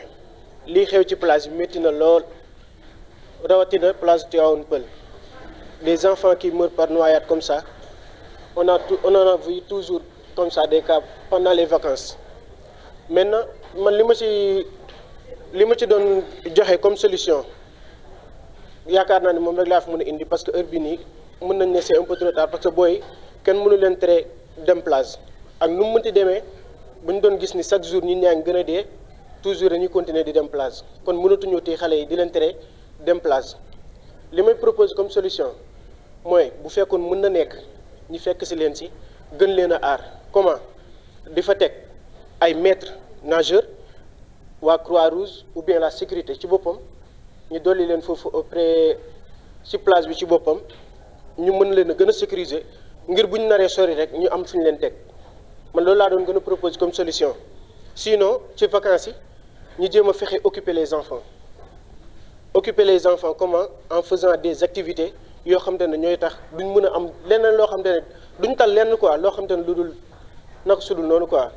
lii xew ci plage bi métti na lool rawatina plage Tivaouane Peulh des enfants qui meurent par noyade comme ça on en a vu toujours comme ça des cas pendant les vacances maintenant man li ma ci doon joxe comme solution yaakaar naa ne moom rek laa fi mën a indi parce que heure bi nii mën nañ ne c'est un peu trop tard parce que booy kenn mënu leen tere dem plage ak nu mu mënti demee bu ñu doon gis ni chaque jour ñi ñaa ngi gën a dee toujours dañuy continuer di dem plage kon mënatuñoo téye xale yi di leen tere dem plage li may propose comme solution mooy bu fekkoon mën na nekk ñi fekk si leen si gën leen a aar comment di fa teg ay maîtres nageurs waa Croix-Rouge ou bien la sécurité ci boppam ñu dolli leen foofu auprès ci plage bi ci boppam ñu mën leen a gën a sécuriser ngir bu ñu naree sori rek ñu am fu ñu leen teg man loolu laa doon gën a proposer comme solution sinon ci vacances yi ñu jéem a fexe occuper les enfants comment en faisant des activités yoo xam te ne ñooy tax duñ mën a am leneen loo xam te ne duñ tal lenn quoi loo xam te ne lu dul naka sudul noonu quoi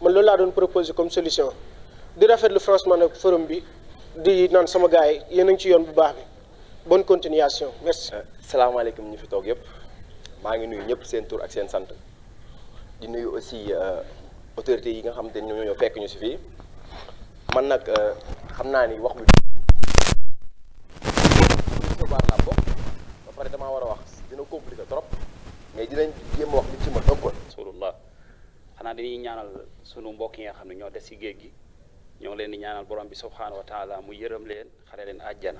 man loolu laa doon proposer comme solution di rafetlu franchement nag forum bi di naan sama gars yi yéen a ngi ci yoon bu baax bi bonne continuation merci. salaamaaleykum ñu fi toog yëpp maa ngi nuyu ñëpp seen tur ak seen sant di nuyu aussi autorités yi nga xam te ne ñoo fekk ñu si fii man nag xam naa ni wax bi xibaar laa bokk ba pare damaa war a wax dina compliqué trop mais dinañ jéem a wax li ci ma ëpp. rasulullah xanaa dañuy ñaanal sunu mbokk yi nga xam ne ñoo des ci géej gi ñoo ngi leen di ñaanal borom bi subhaanahu wa taala mu yërëm leen xare leen àjjana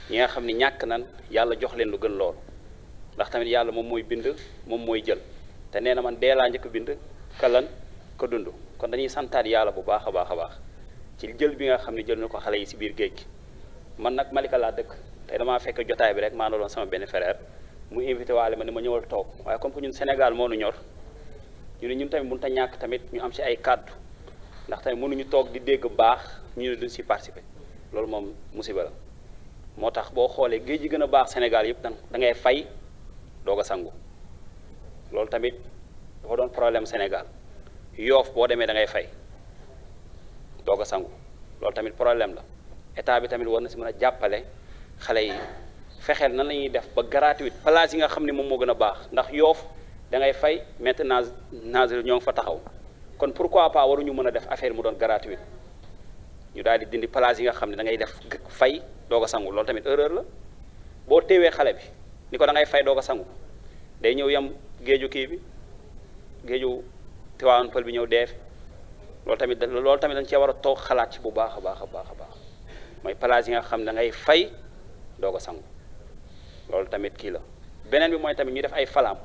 ñi nga xam ne ñàkk nan yàlla jox leen lu gën loolu ndax tamit yàlla moom mooy bind moom mooy jël te nee na man dee laa njëkk bind kalan ko dund kon dañuy santaat yàlla bu baax a baax a baax ci jël bi nga xam ne jël na ko xale yi ci biir géej gi man nag Malika laa dëkk tey damaa fekk jotaay bi rek maa doon sama benn frère mu invité waale ma ne ma ñëwal toog waaye comme que ñun Sénégal moo nu ñor ñu ne ñun tamit mënut a ñàkk tamit ñu am ci ay kàddu ndax tamit mënuñu toog di dégg baax ñu ne duñ ci participer loolu moom musiba la moo tax boo xoolee géej gi gën a baax Sénégal yëpp da ngay fay doog a sangu loolu tamit dafa doon problème Sénégal Yoof boo demee da ngay fay doog a sangu loolu tamit problème la état bi tamit war na ci mën a jàppale xale yi fexeel nan la ñuy def ba gratuit place yi nga xam ne moom moo gën a baax ndax Yoof da ngay fay maintenant nageur ñoo ngi fa taxaw kon pourquoi pas waruñu mën a def affaire mu doon gratuit ñu daal di dindi place yi nga xam ne da ngay def fay doog a sangu loolu tamit erreur la boo teewee xale bi ni ko da ngay fay doog a sangu day ñëw yem géeju kii bi géeju Tivaouane Peulh bi ñëw dee fi loolu tamit dañ cee war a toog xalaat ci bu baax a baax a baax a baax mooy place yi nga xam ne da ngay fay doog a sangu loolu tamit kii la beneen bi mooy tamit ñu def ay falaam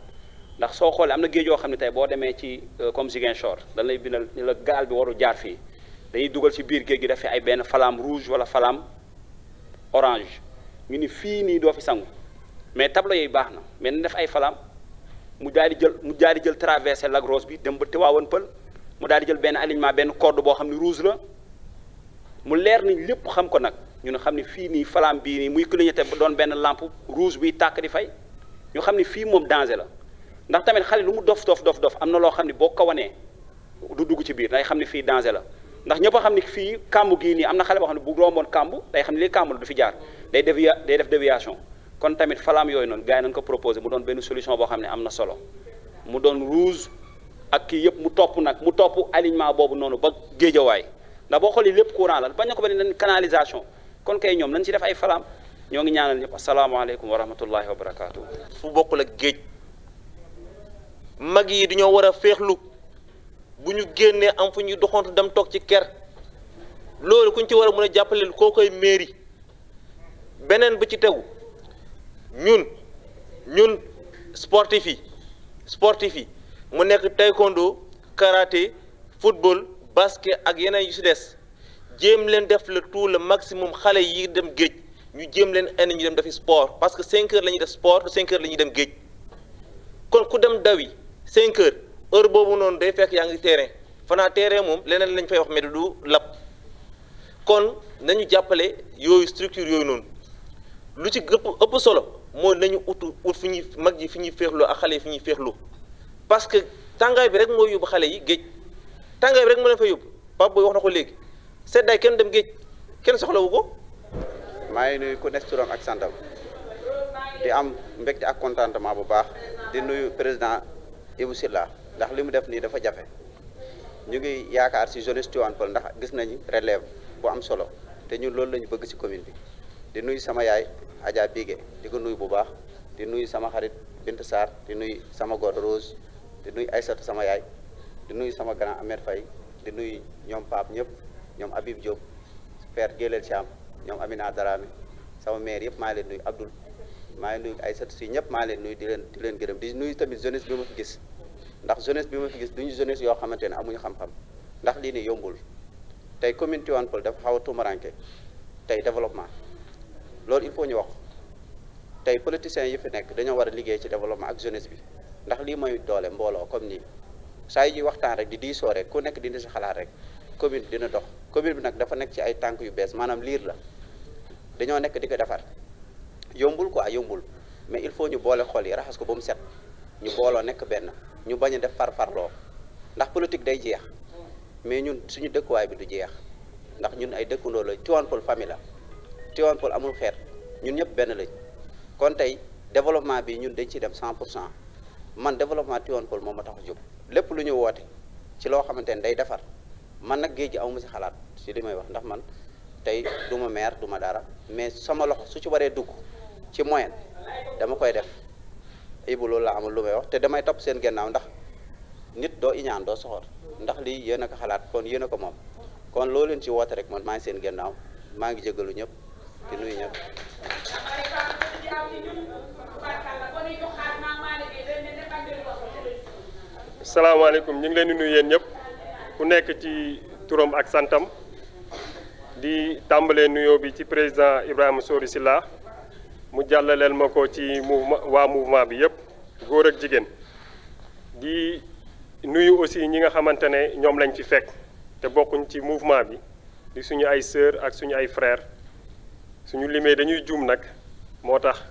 ndax soo xoolee am na géej yoo xam ne tey boo demee ci comme Ziguinchor dañ lay bindal ni la gaal bi waru jaar fii dañuy dugal ci biir géej gi dafay ay benn flamme rouge wala flamme orange ñu ni fii nii doo fi sangu mais tableau yooyu baax na mais na def ay flamme mu daal di jël traversé Lac Rose bi dem ba Tivaouane Peulh mu daal di jël benn alignement benn corde boo xam ne rouge la mu leer ni lépp xam ko nag ñu ne xam ne fii nii flamme bii nii muy clignoté ba doon benn lampe rouge biy tàkk di fay ñu xam ne fii moom danger la ndax tamit xale lu mu dof am na loo xam ne boo ko wanee du dugg ci biir day xam ne fii danger la ndax ñëpp a xam ne fii kàmb gii nii am na xale boo xam ne bu romboon kàmb day xam ne lii kàmb la du fi jaar day def déviation kon tamit flamme yooyu noonu gars yi nañ ko proposé mu doon benn solution boo xam ne am na solo mu doon rouge ak kii yëpp mu topp alignement boobu noonu ba géejawaay ndax boo xoolee lépp courant la bañ na ko ba ne canalisation kon kay ñoom nañ ci def ay flamme ñoo ngi ñaanal ñëpp asalaamaaleykum wa rahmatullahi wa barakaatu. fu bokkul ak géej mag yi dañoo war a féexlu bu ñu génnee am fu ñuy doxantu dem toog ci ker loolu kuñ ci war a mën a jàppale koo koy mairie beneen bu ci tegu ñun sportif yi mu nekk taekwondo karaté football basket ak yeneen yu si des jéem leen def le tout le maximum xale yi dem géej ñu jéem leen indi ñu dem defi sport parce que 5 heures la ñuy def sport 5 heures la ñuy dem géej kon ku dem dawi 5 heures heure boobu noonu day fekk yaa ngi terrain fanaa terrain moom leneen lañ fay wax mais du lab kon nañu jàppale yooyu structure yooyu noonu lu ci ëpp solo mooy nañu ut fi ñuy mag ji fi ñuy féexloo ak xale yi fi ñuy féexloo parce que tàngaay bi rek mooy yóbbu xale yi géej tàngaay bi rek moo leen fa yóbbu Pape Boy wax na ko léegi seddaay kenn dem géej kenn soxlawu ko. maa ngi nuyu ku nekk turam ak santam di am mbégte ak contentement bu baax di nuyu président Ibou Sylla ndax li mu def nii dafa jafe ñu ngi yaakaar ci jeunesse Tivaouane Peulh ndax gis nañu relève bu am solo te ñun loolu la ñu bëgg ci commune bi di nuyu sama yaay Adja Bigué di ko nuyu bu baax di nuyu sama xarit Bint Sarr di nuyu sama góor Rose di nuyu Aïssatou sama yaay di nuyu sama grand Ahmed Faye di nuyu ñoom Pape ñëpp ñoom Habib Diop père Gélel Thiam ñoom Amina Darame sama maire yëpp maa ngi leen nuyu Abdoul maa ngi nuyu Aïssatou si ñëpp maa ngi leen nuyu di leen gërëm di nuyu tamit jeunesse bi ma fi gis ndax jeunesse bi ma fi gis duñu jeunesse yoo xamante ne amuñu xam-xam ndax lii nii yombul tey commune Tivaouane Peulh dafa xaw a tumaranke tey développement loolu il faut ñu wax tey politiciens yi fi nekk dañoo war a liggéey ci développement ak jeunesse bi ndax lii mooy doole mbooloo comme nii saa yi ñuy waxtaan rek di diisoo rek ku nekk dina si xalaat rek commune dina dox commune bi nag dafa nekk ci ay tànk yu bees maanaam liir la dañoo nekk di ko defar yombul quoi yombul mais il faut ñu boole xol yi raxas ko ba mu set ñu booloo nekk benn ñu bañ a def farfarloo ndax politique day jeex mais ñun suñu dëkkuwaay bi du jeex ndax ñun ay dëkkandoo la Tivaouane Peulh famille la Tivaouane Peulh amul xeet ñun ñëpp benn lañ kon tey développement bi ñun dañ ciy dem 100% man développement Tivaouane Peulh moom ma tax a jóg lépp lu ñu woote ci loo xamante ne day defar man nag géej gi amu si xalaat si li may wax ndax man tey du ma maire du ma dara mais sama loxo su ci waree dugg ci moyen dama koy def Ibou loolu la amul lu may wax te damay topp seen gennaaw ndax nit doo iñaan doo soxor ndax lii yéen a ko xalaat kon yéen a ko moom kon loo leen ci woote rek man maa ngi seen gennaaw maa ngi jégalu ñëpp di nuyu ñëpp. salaamaaleykum ñu ngi leen di nuyu yéen ñëpp ku nekk ci turam ak santam di tàmbalee nuyoo bi ci président Ibrahima Sori Sylla mu jàllaleel ma ko ci mouvement bi yëpp góor ak jigéen di nuyu aussi ñi nga xamante ne ñoom lañ fi fekk te bokkuñ ci mouvement bi di suñu ay sœur ak suñu ay frère suñu limee dañuy juum nag moo tax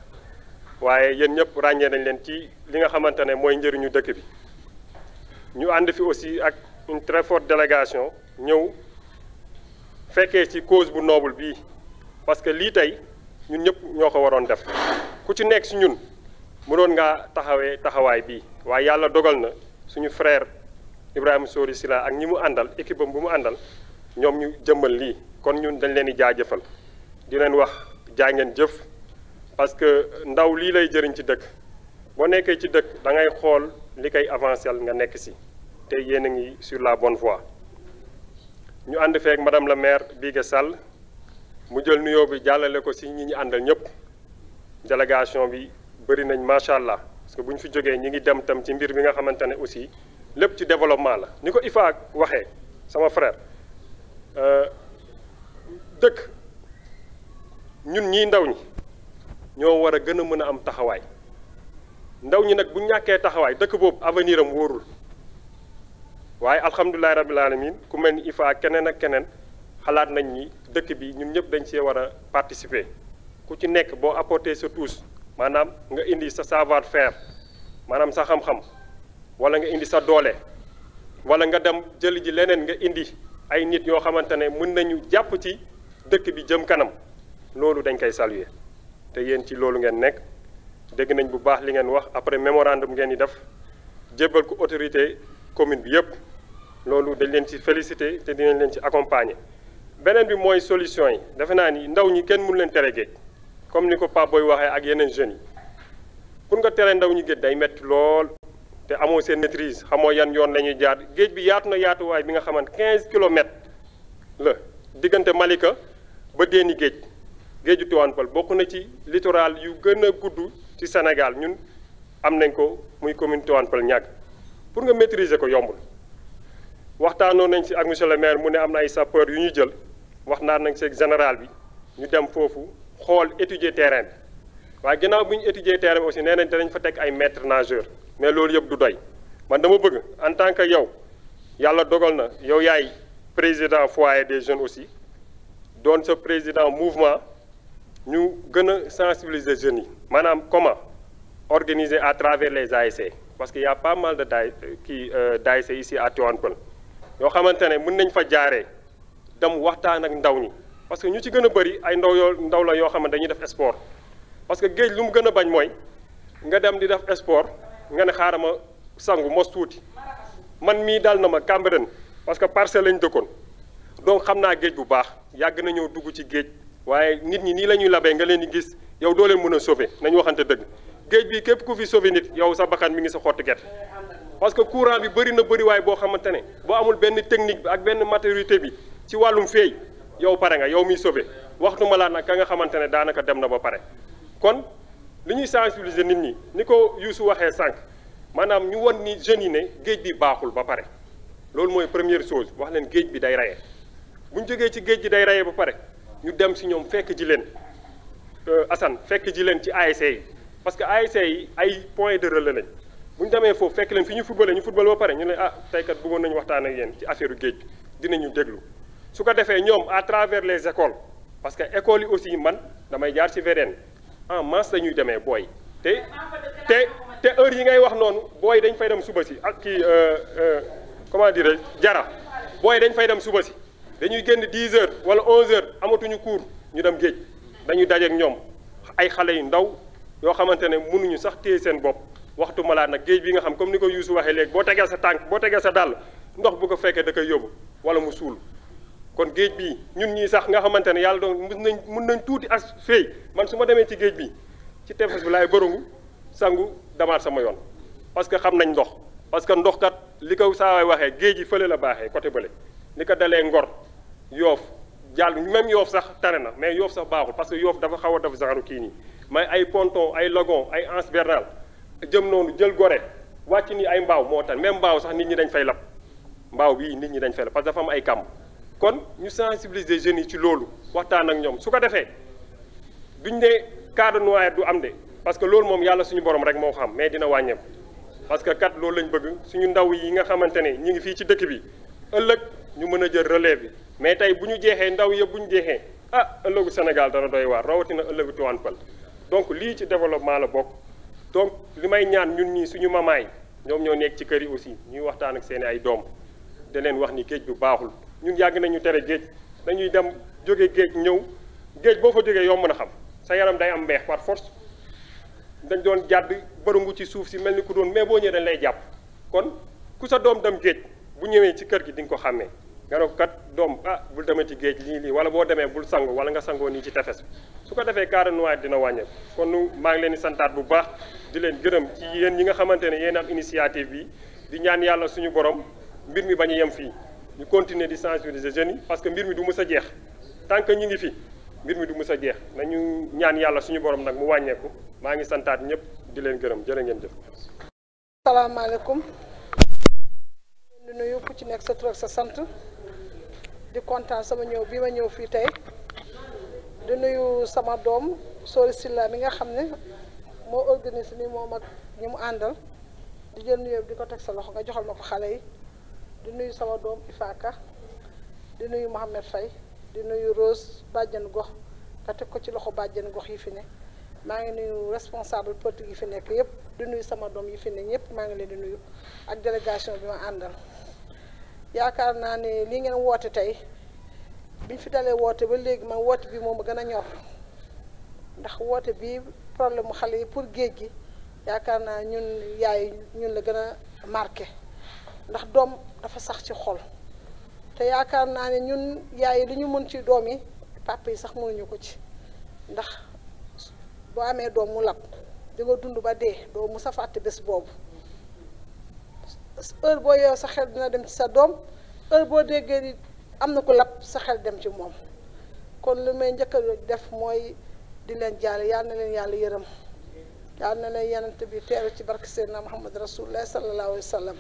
waaye yéen ñëpp ràññee nañ leen ci li nga xamante ne mooy njëriñu dëkk bi ñu ànd fi aussi ak une très forte délégation ñëw fekkee ci cause bu noble bii parce que lii tey ñun ñëpp ñoo ko waroon def ku ci nekk si ñun mënoon ngaa taxawee taxawaay bii waaye yàlla dogal na suñu frère Ibrahima Sori Sylla ak ñi mu àndal équipe am bu mu àndal ñoom ñu jëmmal lii kon ñun dañ leen di jaajëfal di leen wax jaa ngeen jëf parce que ndaw lii lay jëriñ ci dëkk boo nekkee ci dëkk da ngay xool li koy avancel nga nekk si te yéen a ngi sur la bonne voie ñu ànd feek madame la maire Bigué Sall mu jël nuyoo bi jàllale ko si ñi ñu àndal ñëpp délégation bi bëri nañ macha allah parce que bu ñu fi jógee ñi ngi dem tam ci mbir bi nga xamante ne aussi lépp ci développement la ni ko IFA waxee sama frère dëkk ñun ñii ndaw ñi ñoo war a gën a mën a am taxawaay ndaw ñi nag bu ñàkkee taxawaay dëkk boobu avenir am wóorul waaye alhamdulilahi rabbil alamin ku mel ni IFA keneen ak keneen xalaat nañ ni dëkk bi ñun ñëpp dañ see war a participer ku ci nekk boo apporter sa touche maanaam nga indi sa savoir faire maanaam sa xam-xam wala nga indi sa doole wala nga dem jëli ji leneen nga indi ay nit yoo xamante ne mën nañu jàpp ci dëkk bi jëm kanam loolu dañ koy saluer te yéen ci loolu ngeen nekk dégg nañ bu baax li ngeen wax après mémorandum ngeen di def jébbal ko autorité commune bi yëpp loolu dañ leen ci féliciter te dinañ leen ci accompagner. beneen bi mooy solution yi defe naa ni ndaw ñi kenn mënu leen tere géej comme ni ko Pape Boy waxee ak yeneen jeunes yi pour nga tere ndaw ñi géej day metti lool te amoo seen maîtrise xamoo yan yoon la ñuy jaar géej bi yaatu na yaatuwaay bi nga xamante 15 kilomètres la diggante Malika ba Déni géej géeju Tivaouane Peulh bokk na ci littoral yu gën a gudd ci Sénégal ñun am nañ ko muy commune Tivaouane Peulh ñàgg pour nga maîtriser ko yombul waxtaanoo nañ ci ak monsieur le maire mu ne am na ay sapeur yu ñu jël wax naa nañ ci général bi ñu dem foofu xool étudier terrain bi waaye ginnaaw bu ñu étudier terrain bi aussi nee nañ danañ fa teg ay maîtres nageurs mais loolu yëpp du doy man dama bëgg en tant que yow yàlla dogal na yow yaay président foyer des jeunes aussi doon sa président mouvement ñu gën a sensibiliser jeunes yi maanaam comment organiser à travers les ASC parce que y a pas mal de d'ASC ici à Tivaouane Peulh yoo xamante ne mën nañ fa jaaree dem waxtaan ak ndaw ñi parce que ñu ci gën a bëri ay ndaw la yoo xam ne dañuy def sport parce que géej lu mu gën a bañ mooy nga dem di def sport nga ne xaaral ma sangu mos tuuti man mii dal na ma Cambérène parce que parcelle lañ dëkkoon donc xam naa géej bu baax yàgg nañoo dugg ci géej waaye nit ñi nii la ñuy labee nga leen di gis yow doo leen mën a sauver nañu waxante dëgg géej bi képp ku fi sauver nit yow sa bakkan mi ngi sa xottu gerte parce que courant bi bëri na bëri waaye boo xamante ne boo amul benn technique bi ak benn maturité bi ci wàllum feey yow pare nga yow miy sauver waxtu ma laa nag ka nga xamante ne daanaka dem na ba pare kon li ñuy sensibiliser nit ñi ni ko Youssou waxee sànq maanaam ñu won ni jeunes yi ne géej bi baaxul ba pare loolu mooy première chose wax leen géej bi day rayee bu ñu jógee ci géej gi day rayee ba pare ñu dem si ñoom fekk ji leen Assane fekk ji leen ci ASC yi parce que ASC yi ay point de relais lañ bu ñu demee foofu fekk leen fi ñu footballé ñu football ba pare ñu ne ah tey kat bëggoon nañu waxtaan ak yéen ci affaire géej bi dinañu déglu su ko defee ñoom à travers les écoles parce que écoles yi aussi man damay jaar ci VDN en masse la ñuy demee booy te heure yi ngay wax noonu booy dañ fay dem suba si ak kii comment dire jara booy dañ fay dem suba si dañuy génn 10 heures wala 11 heures amatuñu cours ñu dem géej dañuy dajeek ñoom ay xale yu ndaw yoo xamante ne mënuñu sax téye seen bopp waxtu malaat nag géej bi nga xam comme ni ko Youssou waxee léegi boo tegee sa tànk boo tegee sa dàll ndox bu ko fekkee da koy yóbbu wala mu suul kon géej bi ñun ñii sax nga xamante ne yàlla doon mën nañ tuuti as feey man su ma demee ci géej bi ci tefes bi laay bërëngu sangu damaat sama yoon parce que xam nañ ndox parce que ndox kat li ko saa waay waxee géej yi fële la baaxee côté bële li ko dalee Ngor Yoof jàll même Yoof sax tane na mais Yoof sax baaxul parce que Yoof dafa xaw a def genre kii nii mais ay ponton ay lagon ay anse bernal jëm noonu jël gore wàcc ni ay mbaaw moo tax même mbaaw sax nit ñi dañ fay lab mbaaw bii nit ñi dañ fay lab parce que dafa am ay kàmb kon ñu sensibiliser jeunes yi ci loolu waxtaan ak ñoom su ko defee duñ ne cas de noyade du am de parce que loolu moom yàlla suñu borom rek moo xam mais dina wàññeeku parce que kat loolu lañ bëgg suñu ndaw yi nga xamante ne ñi ngi fii ci dëkk bi ëllëg ñu mën a jël relève bi mais tey bu ñu jeexee ndaw yëpp bu ñu jeexee ah ëllëgu Sénégal dana doy waar rawatina ëllëgu Tivaouane Peulh donc lii ci développement la bokk donc li may ñaan ñun ñii suñu mamaay ñoom ñoo nekk ci kër yi aussi ñuy waxtaan ak seen ay doom da leen wax ni géej bu baaxul ñun yàgg nañu tere géej dañuy dem jóge géej ñëw géej boo fa jógee yomb na xam sa yaram day am mbeex par force dañ doon jàdd bërëngu ci suuf si mel ni ku doon mais boo ñëwee dañ lay jàpp kon ku sa doom dem géej bu ñëwee ci kër gi di nga ko xàmmee nga ne ko kat doom ah bul demee ci géej lii wala boo demee bul sangu wala nga sangoo nii ci tefes bi su ko defee cas de noyade dina wàññeeku kon maa ngi leen di santaat bu baax di leen gërëm ci yéen ñi nga xamante ne yéen am initiative bi di ñaan yàlla suñu borom mbir mi bañ a yem fii ñu continuer di sensibiliser jeunes yi parce que mbir mi du mës a jeex tant que ñu ngi fi mbir mi du mës a jeex nañu ñaan yàlla suñu borom nag mu wàññeeku maa ngi santaat ñëpp di leen gërëm jërë ngeen jëf. salaamaaleykum. di nuyu ku ci nekk sa tur ak sa sant di kontaan sama ñëw bi ma ñëw fii tey di nuyu sama doom Sori Silla mi nga xam ne moo organisé ni moom ak ñi mu àndal di jël nuyoo di ko teg sa loxo nga joxal ma ko xale yi di nuyu sama doom Ifaka di nuyu Mohamed Faye di nuyu Rose bàjjen gox nga teg ko ci loxo bàjjen gox yi fi ne maa ngi nuyu responsable politique yi fi nekk yëpp di nuyu sama doom yi fi ne ñëpp maa ngi leen di nuyu ak délégation bi ma àndal yaakaar naa ne li ngeen woote tey biñ fi dalee woote ba léegi man woote bi moom a gën a ñor ndax woote bi problème mu xale yi pour géej gi yaakaar naa ñun yaay ñun la gën a marqué ndax doom dafa sax ci xol te yaakaar naa ne ñun yaay li ñu mën ci doom yi papa yi sax mënuñu ko ci ndax boo amee doom mu lab di nga dund ba dee doo mu sa fàtte bés boobu heure boo yeew sa xel dina dem ci sa doom heure boo déggee ni am na ko lab sa xel dem ci moom kon li may njëkk a def mooy di leen jaale yal na leen yàlla yërëm yal na leen yenent bi teeru ci barke Seydina Muhammad Rasulullah sallallahu alayhi wa sallam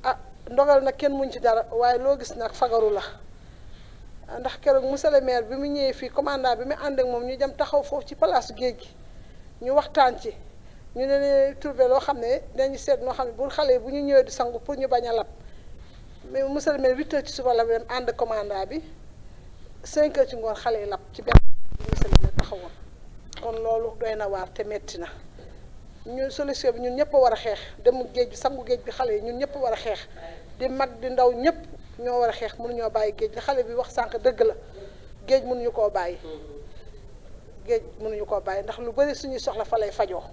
ah ndogal nag kenn muñ ci dara waaye loo gis nag fagaru la ndax keroog monsieur le maire bi mu ñëwee fii commandant bi mu ànd ak moom ñu dem taxaw foofu ci palaasu géej gi ñu waxtaan ci ñu ne leen trouvé loo xam ne dañu seet noo xam ne bu xale yi bu ñu ñëwee di sangu pour ñu bañ a lab mais monsieur le maire 8 heures ci suba la dem ànd commandant bi 5 heures ci ngoon xale yi lab ci benn monsieur le maire taxawoon kon loolu doy na waar te metti na ñun solution bi ñun ñëpp a war a xeex dem géej bi sangu géej bi xale yi ñun ñëpp a war a xeex di mag di ndaw ñëpp ñoo war a xeex mënuñoo bàyyi géej li xale bi wax sànq dëgg la géej mënuñu koo bàyyi géej mënuñu koo bàyyi ndax lu bari suñuy soxla fa lay fajoo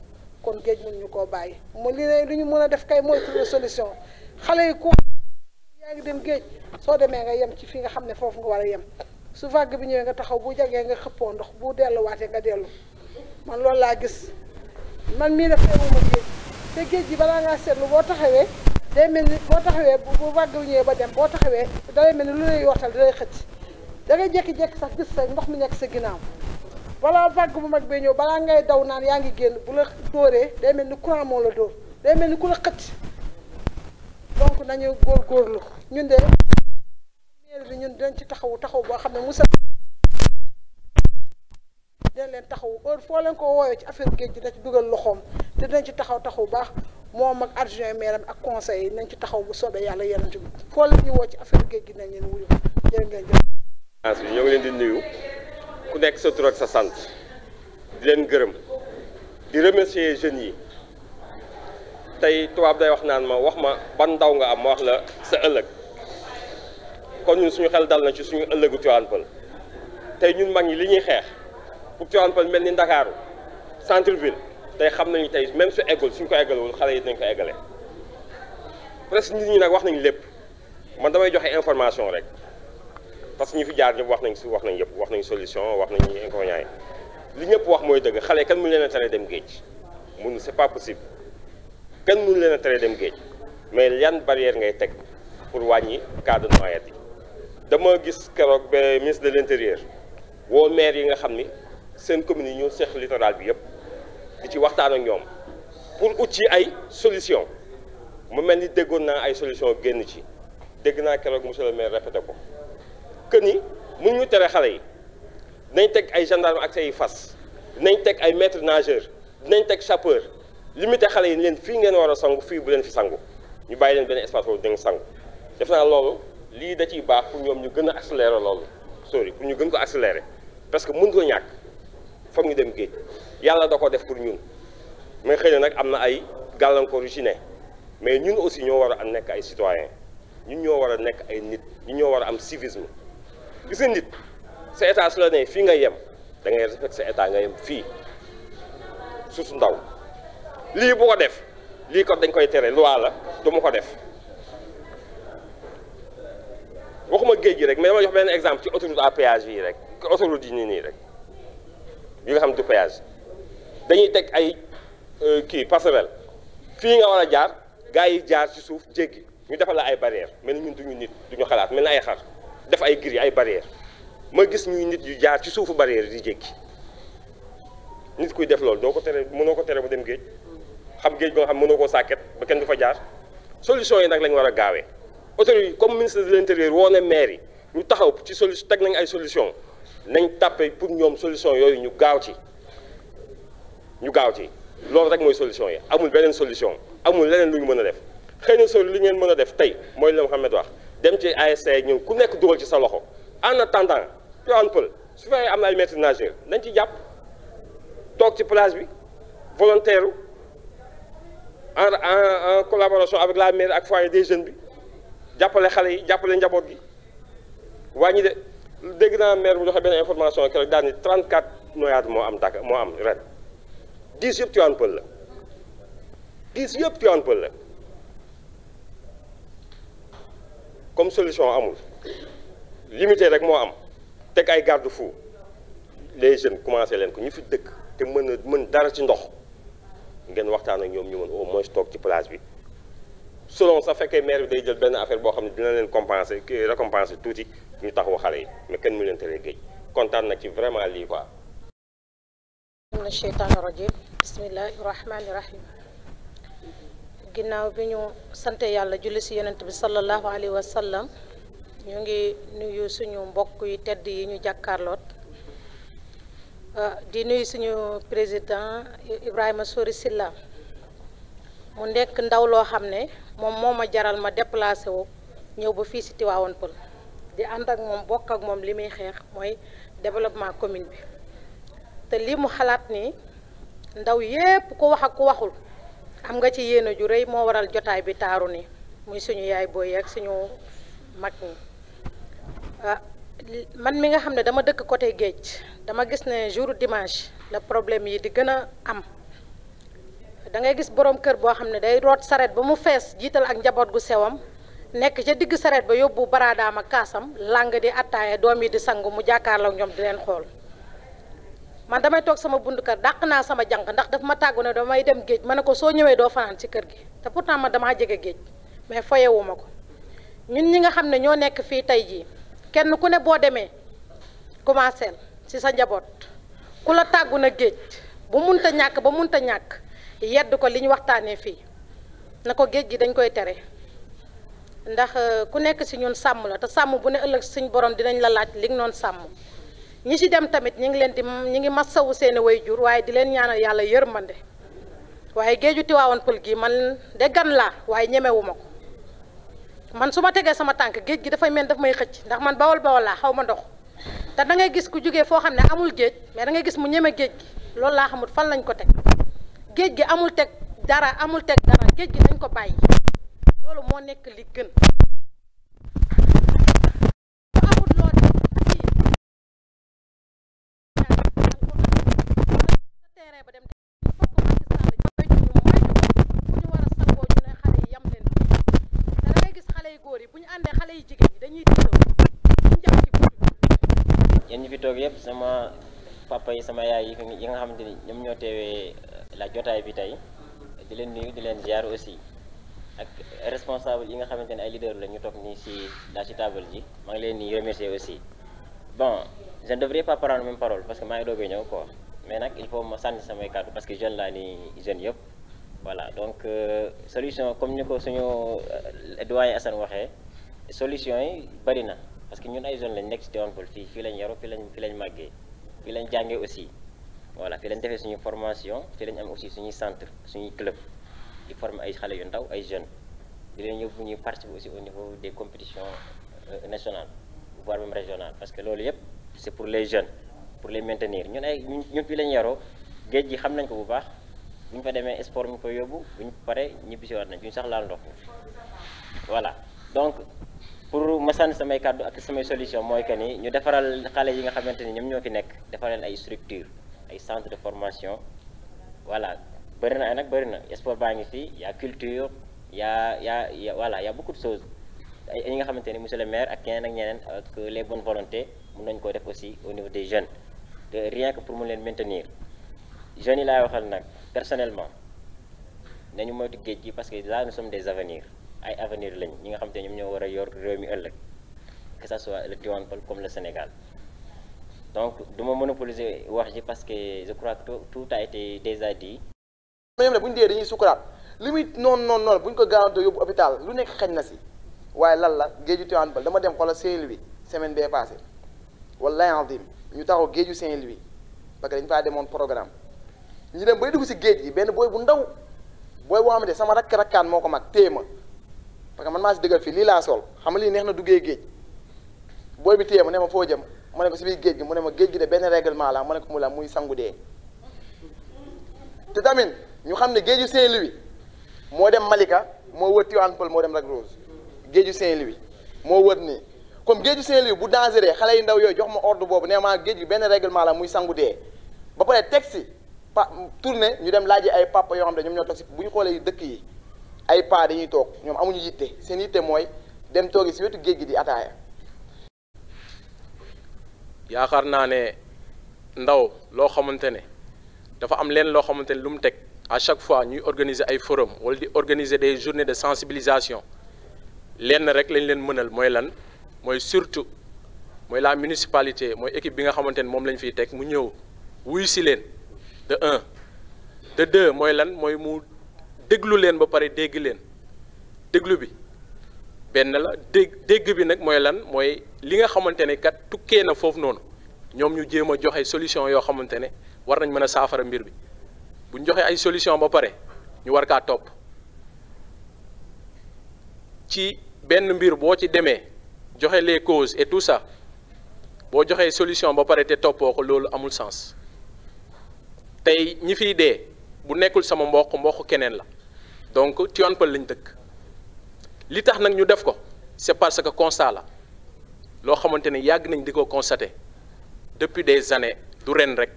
kon géej mënuñu koo bàyyi mu li ñu mën a def kay mooy trouver solution xale yi ku yaa ngi dem géej soo demee nga yem ci fi nga xam ne foofu nga war a yem su vague bi ñëwee nga taxaw bu jagee nga xëppoo ndox bu delluwaatee nga dellu man loolu laa gis man mii def teewuma géej te géej gi balaa ngaa seetlu boo taxawee day mel ni boo taxawee bu vague bi ñëwee ba dem boo taxawee day mel ni lu lay yootal da lay xëcc da ngay jékki-jékki sax gis sa ndox mi nekk sa ginnaaw balaa vague bu mag bee ñëw balaa ngay daw naan yaa ngi génn bu la dóoree day mel ni courant moo la dóor day mel ni ku la xëcc donc nañu góorgóorlu ñun de mairie bi ñun dinañ ci taxaw boo xam ne Moussa dinañ leen taxaw heure foo leen ko woowee ci affaire géej gi dina ci dugal loxoom te dinañ ci taxaw baax moom ak adjoint maire am ak conseil yi nañ ci taxaw bu soobee yàlla yenante bi foo leen ñu woo ci affaire géej gi nañ leen wuyu jërë ngeen jëf ñoo ngi leen di nuyu ku nekk sa tur ak sa sant di leen gërëm di remercier jeunes yi tey tubaab day wax naan ma wax ma ban ndaw nga am ma wax la sa ëllëg kon ñun suñu xel dal na ci suñu ëllëgu Tivaouane Peulh tey ñun mag ñi li ñuy xeex pour Tivaouane Peulh mel ni Ndakaaru centre ville tey xam nañu tey même su eggul suñ ko eggalewul xale yi dinañ ko eggale presque nit ñi nag wax nañu lépp man damay joxe information rek parce que ñi fi jaar ñëpp wax nañ yëpp wax nañ solution wax nañu inconvénients yi li ñëpp wax mooy dëgg xale yi kenn mënu leen a tere dem géej mun c'est pas possible kenn mënu leen a tere dem géej mais yan barrière ngay teg pour wàññi cas de noyade yi dama gis keroog ba ministre de l'intérieur woo maire yi nga xam ni seen commune yi ñoo seq littoral bi yëpp di ci waxtaan ak ñoom pour ut ci ay solution mu mel ni déggoon naa ay solution génn ci dégg naa keroog monsieur le maire répété ko que ni mun ñu tere xale yi dinañ teg ay gendarme ak say fas dinañ teg ay maître nageur dinañ teg chauffeur limité xale yi leen fii ngeen war a sangu fii bu leen fi sangu ñu bàyyi leen benn espace boobu dinañ sangu def naa loolu lii da ciy baax pour ñoom ñu gën a accélérer loolu pour ñu gën ko accélérer parce que mën ko ñàkk foog ñu dem géej yàlla da ko def pour ñun mais xëy na nag am na ay gàllankoor yu ci ne mais ñun aussi ñoo war a nekk ay citoyens ñun ñoo war a nekk ay nit ñun ñoo war a am civisme gis nga nit sa état su la ne fii nga yem da ngay respecté sa état nga yem fii surtout ndaw lii bu ko def lii ko dañ koy tere loi la du ma ko def waxuma géej gi rek mais dama jox benn exemple ci autoroute à péage yi rek autoroute yi nii rek yi nga xam du péage dañuy teg ay kii passerelle fii nga war a jaar gars yi jaar ci suuf jéggi ñu defal la ay barrières mel ni ñun duñu nit duñu xalaat mel ni ay xar def ay grilles ay barrières ma gis ñuy nit yu jaar ci suufu barrière di jéggi nit kuy def loolu doo ko tere mënoo ko tere mu dem géej xam géej goo xam mënoo koo sàkket ba kenn du fa jaar solution yi nag lañ war a gaawee autorité yi comme ministre de l'intérieur woo ne maire yi ñu taxaw ci solution teg nañ ay solution nañ tàppe pour ñoom solution yooyu ñu gaaw ci loolu rek mooy solution yi amul beneen solution amul leneen lu ñu mën a def xëy na li ngeen mën a def tey mooy la Mouhamed wax dem ci ASC ñëw ku nekk dugal ci sa loxo en attendant Tivaouane Peulh su fekkee am na ay maîtres nageurs nañ ci jàpp toog ci plage bi volontaire en collaboration avec la mairie ak foyer des jeunes bi jàppale xale yi jàppale njaboot gi wàññi de dégg naa maire bu joxe benn information keroog daal ni 34 noyades moo am Dakar moo am ren 10 yëpp Tivaouane Peulh la 10 yëpp Tivaouane Peulh la comme solution amul limité rek moo am teg ay garde-fou les jeunes commencé leen ko ñu fi dëkk te mën dara ci ndox ngeen waxtaan ak ñoom ñu mën au moins toog ci plage bi selon sa fekkee maire bi day jël benn affaire boo xam ne dina leen récompenser tuuti ñu taxawu xale yi mais kenn mu leen teree géej kontaan na ci vraiment lii quoi. mina sheytaani rajim bismillahi rahmaani rahim ginnaaw bi ñu sante yàlla julli si yonent bi sallallahu alayhi wa sallam ñu ngi nuyu suñu mbokk yu tedd yi ñu jàkkaarloot di nuyu suñu président Ibrahima Sori Silla mu nekk ndaw loo xam ne moom moo ma jaral ma déplacé wu ñëw ba fii si Tivaouane Peulh di ànd ak moom bokk ak moom li muy xeex mooy développement commune bi te lii mu xalaat ni ndaw yépp ku wax ak ku waxul am nga ci yéene ju rëy moo waral jotaay bi taaru ni muy suñu yaay booy ak suñu mag ñi man mi nga xam ne dama dëkk côté géej dama gis ne jour dimanche la problème yi di gën a am da ngay gis borom kër boo xam ne day root saret ba mu fees jiital ak njaboot gu sewam nekk ca digg saret ba yóbbu baraadaam ak kaasam làng di attaaya doom yi di sangu mu jàkkaarloo ak ñoom di leen xool man damay toog sama buntu kër dàq naa sama jànq ndax daf ma tàggu ne damay dem géej ma ne ko soo ñëwee doo fanaan ci kër gi te pourtant man damaa jege géej mais foyewuma ko ñun ñi nga xam ne ñoo nekk fii tey jii kenn ku ne boo demee commencé ci sa njaboot ku la tàggu na géej bu munta ñàkk ba munta ñàkk yedd ko li ñu waxtaanee fii na ko géej gi dañ koy tere ndax ku nekk ci ñun sàmm la te sàmm bu ne ëllëg suñ borom dinañ la laaj li nga noon sàmm ñi ci dem tamit ñi ngi massawu seeni waajur waaye di leen ñaanal yàlla yërmande waaye géeju Tivaouane Peulh gi man de gan laa waaye ñemewuma ko man su ma tegee sama tànk géej gi dafay mel daf may xëcc ndax man bawol laa xaw ma ndox te da ngay gis ku jógee foo xam ne amul géej mais da ngay gis mu ñeme géej gi loolu laa xamul fan lañ ko teg géej gi amul teg dara géej gi dañ ko bàyyi loolu moo nekk li gën amul loo def terrain ba dem fokk Macky Sall ñu ñu war a sangoo ñu ne xale yi yam leen te da ngay gis xale yu góor yi bu ñu àndee xale yu jigéen yi dañuy tiitoo ñu jàpp ci guddi yéen ñi fi toog yëpp sama papa yi sama yaay yi nga xamante ni ñoom ñoo teewee la jotaay bi tey di leen nuyu di leen ziar aussi ak responsable yi nga xamante ne ay leader la ñu toog nii ci table ji maa ngi leen di remercier aussi bon je ne devrais pas prendre même parole parce que maa ngi doog a ñëw quoi mais nag il faut ma sànni samay kàddu parce que jeune laa ni jeune yëpp voilà donc solution comme ni ko suñu doyen Assane waxee solution yi bari na parce que ñun ay jeunes lañ nekk ci Tivaouane Peulh fii lañ yaru fii lañ màggee fii lañ jàngee aussi voilà fii lañ defee suñu formation fii lañ am aussi suñuy centre suñuy club di former ay xale yu ndaw ay jeunes di leen yóbbu ñuy participer aussi au niveau des compétitions nationales voire même régionales parce que loolu yëpp c'est pour les jeunes pour les maintenir ñun fii lañ yaroo géej gi xam nañ ko bu baax bu ñu fa demee sport mi koy yóbbu bu ñu paree ñibbisiwaat nañ duñu sax laal ndox voilà donc pour ma sànni samay kàddu ak samay solution mooy que ni ñu defaral xale yi nga xamante ni ñoom ñoo fi nekk defaral ay structure ay centre de formation voilà bëri na ay nag bëri na sport baa ngi fii y a culture voilà y a beaucoup de choses ay ñi nga xamante ni monsieur le maire ak ñeneen ak ñeneen ak les bonnes volontés mën nañu ko def aussi au niveau des jeunes te rien que pour mu leen maintenir jeunes yi laay waxal nag personnellement nañu moytu géej gi parce que là nous sommes des avenirs ay avenir lañ ñi nga xamante ni ñoom ñoo war a yor réew mi ëllëg que ça soit le Tivaouane Peulh comme le Sénégal donc du ma monopoliser wax ji parce que je crois que tout a été déjà dit. ñoom ne bu ñu dee dañuy sukuraat li muy noonu bu ñu ko garanto yóbbu hôpital lu nekk xeñ na si waaye lan la géeju Tivaouane Peulh dama dem xoolal Saint-Louis semaine bee passé wallahi azim ñu taxaw géeju Saint-Louis parce que dañ faa demoon programme ñu dem bay dugg si géej gi benn booy bu ndaw booy boo xamante sama rakkaan moo ko mag téye ma parce que man maa si dëggal fii lii laa sol xam nga lii neex na duggee géej booy bi téye ma ne ma foo jëm ma ne ko si biir géej gi mu ne ma géej gi de benn règlement la ma ne ko mu la muy sangu dee te tamit ñu xam ne géeju Saint-Louis moo dem Malika moo wër Tivaouane Peulh moo dem Lac Rose géeju Saint-Louis moo wër nii comme géeju Saint-Louis bu dangereux xale yu ndaw yooyu jox ma ordre boobu nee maa géej gi benn règlement la muy sangu dee ba pare teg si tourné ñu dem laaji ay papa yoo xam ne ñoom ñoo toog si bu ñu xoolee dëkk yi ay pa dañuy toog ñoom amuñu yitte seen yitte mooy dem toogi si wetu géej gi di ataaya. yaakaar naa ne ndaw loo xamante ne dafa am leen loo xamante ne lu mu teg à chaque fois ñuy organiser ay forum wala di organiser des journées de sensibilisation lenn rek lañ leen mënal mooy lan mooy surtout mooy la municipalité mooy équipe bi nga xamante ne moom lañ fiy teg mu ñëw wuyu si leen de un de deux mooy lan mooy mu déglu leen ba pare dégg leen déglu bi benn la dégg bi nag mooy lan mooy li nga xamante ne kat tukkee na foofu noonu ñoom ñu jéem a joxe solution yoo xamante ne war nañ mën a saafara mbir bi bu ñu joxee ay solution ba pare ñu war kaa topp ci benn mbir boo ci demee joxe les causes et tout ça boo joxee solution ba pare te toppoo ko loolu amul sens tey ñi fiy dee bu nekkul sama mboq keneen la donc Tivaouane Peulh lañ dëkk li tax nag ñu def ko c'est parce que constat la loo xamante ne yàgg nañ di ko constater depuis des années du ren rek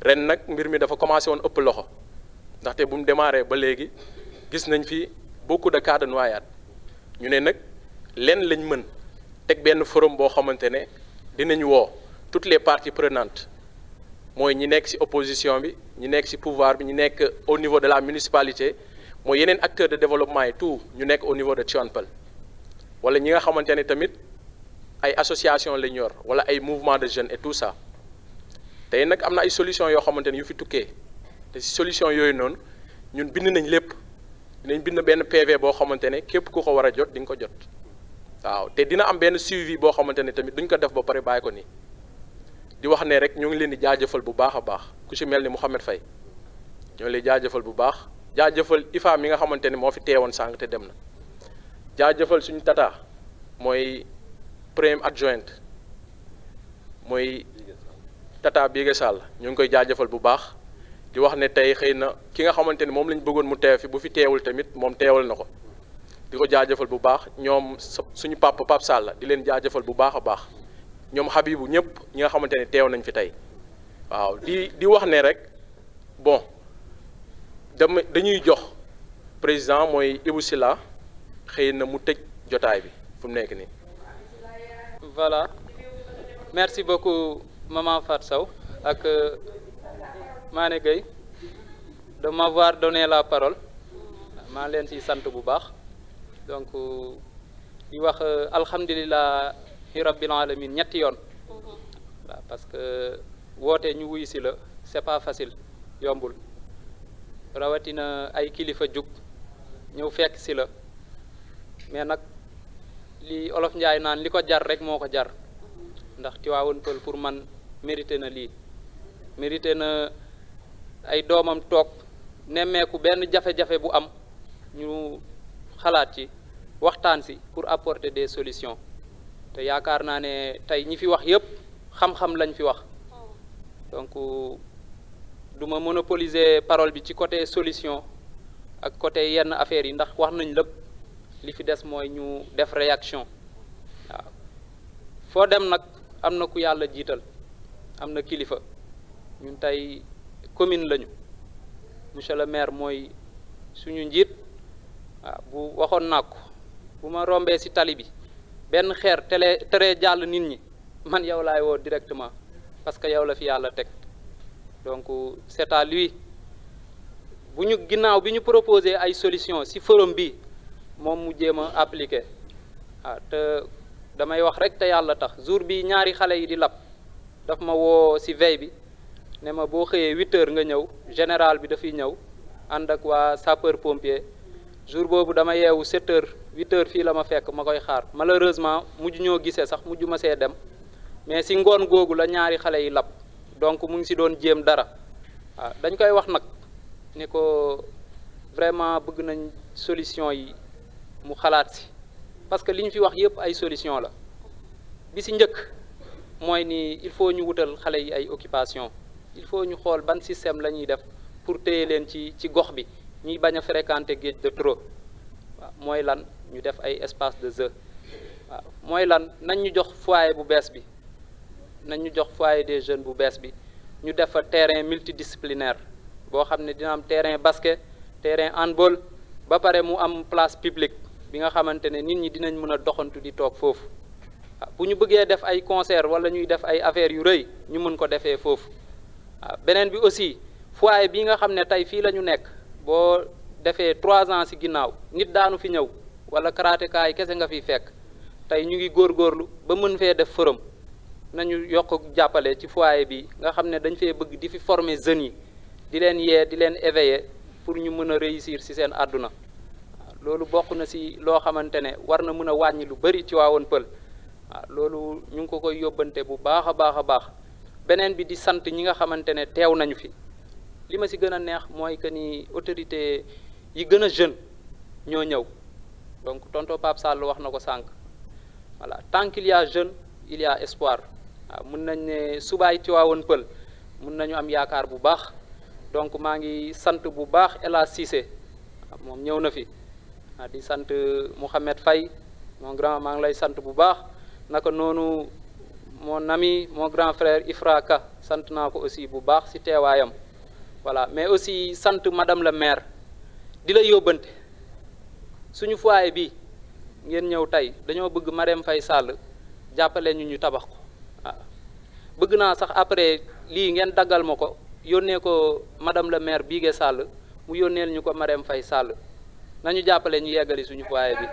ren nag mbir mi dafa commencé woon ëpp loxo ndaxte bu mu démarré ba léegi gis nañ fi beaucoup de cas de noyade ñu ne nag lenn lañ mën teg benn forum boo xamante ne dinañ woo toutes les parties prenantes mooy ñi nekk ci opposition bi ñi nekk ci pouvoir bi ñi nekk au niveau de la municipalité mooy yeneen acteurs de développement yi tout ñu nekk au niveau de Tivaouane Peulh wala ñi nga xamante ne tamit ay association lañ yor wala ay mouvement de jeunes et tout ça tey nag am na ay solution yoo xamante ne yu fi tukkee te ci solution yooyu noonu ñun bind nañ lépp dinañ bind benn PV boo xamante ne képp ku ko war a jot di nga ko jot waaw te dina am benn suivi boo xamante ne tamit duñ ko def ba pare bàyyi ko nii di wax ne rek ñu ngi leen di jaajëfal bu baax a baax ku ci mel ni Mouhamed Faye ñoo lay jaajëfal bu baax jaajëfal IFA mi nga xamante ne moo fi teewoon sànq te dem na jaajëfal suñu tata mooy premier adjointe mooy tata Biége Sall ñu ngi koy jaajëfal bu baax di wax ne tey xëy na ki nga xamante ne moom lañ bëggoon mu teew fi bu fi teewul tamit moom teewal na ko di ko jaajëfal bu baax ñoom suñu Pape Sall di leen jaajëfal bu baax a baax ñoom Habibou ñëpp ñi nga xamante ne teew nañ fi tey waaw di wax ne rek bon dañuy jox président mooy Ibou Sylla xëy na mu tëj jotaay bi fu mu nekk nii. Voilà merci beaucoup maman Fatou Sow ak Mané Gueye de m'avoir donné la parole maa leen ci sant bu baax donc di wax alhamdulillahi rabbil alamin ñetti yoon waaw parce que woote ñu wuyu si la c'est pas facile yombul rawatina ay kilifa jug ñëw fekk si la mais nag li olof njaay naan li ko jar rek moo ko jar ndax Tivaouane Peulh pour man mérité na lii mérité na ay doomam toog nemmeeku benn jafe-jafe bu am ñu xalaat ci waxtaan si pour apporter des solutions te yaakaar naa ne tey ñi fi wax yépp xam-xam lañ fi wax donc du ma monopoliser parole bi ci côté solution ak côté yenn affaires yi ndax wax nañ lépp li fi des mooy ñu def réaction waaw foo dem nag am na ku yàlla jiital am na kilifa ñun tey commune lañu monsieur le maire mooy suñu njiit waaw bu waxoon naa ko bu ma rombee ci tali bi benn xeer tere jàll nit ñi man yow laay woo directement parce que yow la fi yàlla teg donc c'est à lui bu ñu ginnaaw bi ñu proposé ay solution ci forum bi moom mu jéem a appliqué waaw te damay wax rek te yàlla tax jour bi ñaari xale yi di lab daf ma woo ci veille bi ne ma boo xëyee 8 heures nga ñëw général bi dafay ñëw ànd ak waa sapeur pompier jour boobu dama yeewu 7 heures 8 heures fii la ma fekk ma koy xaar malheureusement mujj ñoo gisee sax mujj ma see dem mais si ngoon googu la ñaari xale yi lab donc mu ngi si doon jéem dara waaw dañ koy wax nag ni ko vraiment bëgg nañ solution yi mu xalaat si parce que li ñu fi wax yëpp ay solution la bi si njëkk mooy ni il faut ñu wutal xale yi ay occupation il faut ñu xool ban système la ñuy def pour téye leen ci gox bi ñuy bañ a fréquenter géej de trop waaw mooy lan ñu def ay espace de jeu waaw mooy lan nañ ñu jox foyer bu bees bi nañ ñu jox foyer des jeunes bu bees bi ñu def fa terrain multidisciplinaire boo xam ne dina am terrain basket terrain handball ba pare mu am place publique bi nga xamante ne nit ñi dinañ mën a doxantu di toog foofu waaw bu ñu bëggee def ay concert wala ñuy def ay affaires yu rëy ñu mën ko defee foofu waaw beneen bi aussi foyer bi nga xam ne tey fii la ñu nekk boo defee 3 ans ci ginnaaw nit daanu fi ñëw wala karatéka yi kese nga fiy fekk tey ñu ngi góorgóorlu ba mën fee def forum nañu yokk jàppale ci foyer bi nga xam ne dañ fee bëgg di fi former jeunes yi di leen yee di leen éveiller pour ñu mën a réussir ci seen àdduna loolu bokk na ci loo xamante ne war na mën a wàññi lu bari ci Tivaouane Peulh waaw loolu ñu ngi ko koy yóbbante bu baax a baax a baax beneen bi di sant ñi nga xamante ne teew nañu fi li ma ci gën a neex mooy que ni autorité yi gën a jeune ñoo ñëw donc tonton Pape Sall wax na ko sànq voilà tant qu'il y a jeune il y a espoir waaw mun nañ ne subaay Tivaouane Peulh mun nañu am yaakaar bu baax donc maa ngi sant bu baax El Hadj Cissé moom ñëw na fi di sant Mouhamed Faye mon grand maa ngi lay sant bu baax naka noonu mon ami mon grand frère Ifra Ka sant naa ko aussi bu baax ci teewaayam voilà mais aussi sant madame la maire di la yóbbante suñu foyer bi ngeen ñëw tey dañoo bëgg Marème Faye Sall jàppale ñu tabax ko waaw bëgg naa sax après lii ngeen daggal ma ko yónnee ko madame la maire Bigué Sall mu yónneel ñu ko Marème Faye Sall nañu jàppale ñu yeggali suñu foyer bi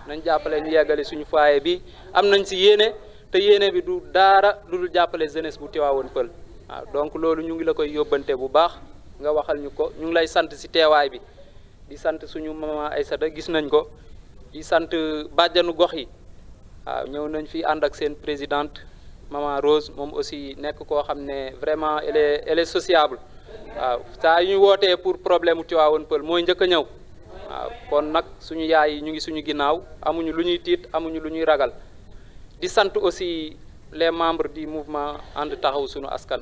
nañu jàppale ñu yeggali suñu foyer bi am nañ ci yéene te yéene bi du daara lu dul jàppale jeunesse bu Tivaouane Peulh waaw donc loolu ñu ngi la koy yóbbante bu baax nga waxal ñu ko ñu ngi lay sant ci teewaay bi di sant suñu maman Aïssata gis nañ ko di sant bàjjanu gox yi waaw ñëw nañ fi ànd ak seen présidente maman Rose moom aussi nekk koo xam ne vraiment elle est sociable waaw saa yu ñu wootee pour problème mu Tivaouane Peulh mooy njëkk a ñëw waaw kon nag suñu yaay yi ñu ngi suñu ginnaaw amuñu lu ñuy tiit amuñu lu ñuy ragal di sant aussi les membres du mouvement ànd taxaw suñu askan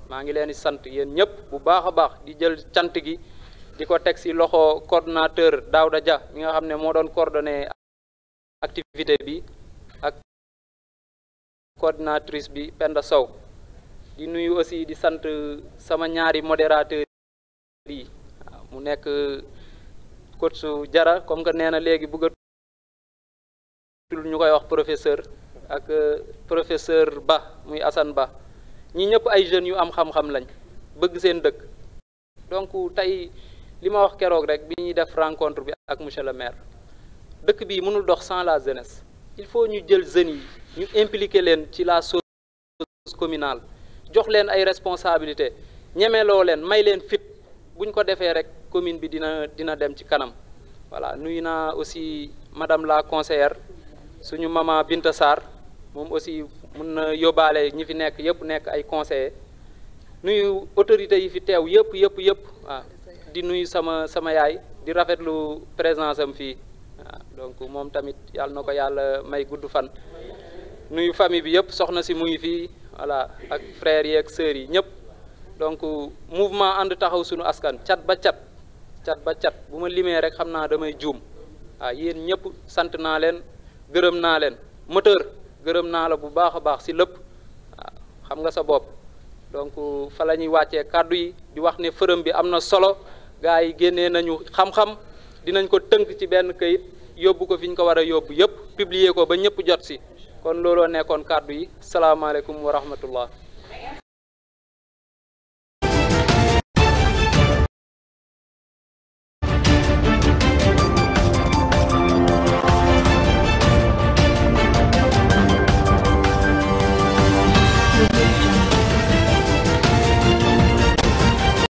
maa ngi leen di sant yéen ñëpp bu baax a baax di jël cant gi di ko teg ci loxo coordonnateur Daouda Dia mi nga xam ne moo doon coordonné activité bi ak coordinatrice bi Penda Sow di nuyu aussi di sant sama ñaari modérateur yi waaw mu nekk coach su Jara comme que nee na léegi bëggatul ñu koy wax professeur ak professeur Ba muy Assane Ba ñi ñëpp ay jeunes yu am xam-xam lañ bëgg seen dëkk donc tey li ma wax keroog rek bi ñuy def rencontre bi ak monsieur le maire dëkk bi mënul dox sans la jeunesse il faut ñu jël jeunes yi ñu impliquer leen ci la chose communale jox leen ay responsabilité ñemeloo leen may leen fit buñ ko defee rek commune bi dina dem ci kanam voilà nuyu naa aussi madame la conseillère suñu maman Binta Sarr moom aussi mun na yóbbaale ñi fi nekk yëpp nekk ay conseillers nuyu autorités yi fi teew yëpp waaw di nuyu sama yaay di rafetlu présence am fii waaw donc moom tamit yàlla na ko yàlla may gudd fan nuyu famille bi yëpp soxna si mu ngi fii voilà ak frères yi ak sœurs yi ñëpp donc mouvement ànd taxaw suñu askan cat ba cat bu ma limee rek xam naa damay juum waaw yéen ñëpp sant naa leen gërëm naa leen moteur gërëm naa la bu baax a baax ci lépp waaw xam nga sa bopp donc fa la ñuy wàccee kàddu yi di wax ne forum bi am na solo gars yi génnee nañu xam-xam dinañ ko tënk ci benn kayit yóbbu ko fi ñu ko war a yóbbu yëpp publier ko ba ñëpp jot ci kon looloo nekkoon kàddu yi salaamaaleykum wa rahmatullah Thank you.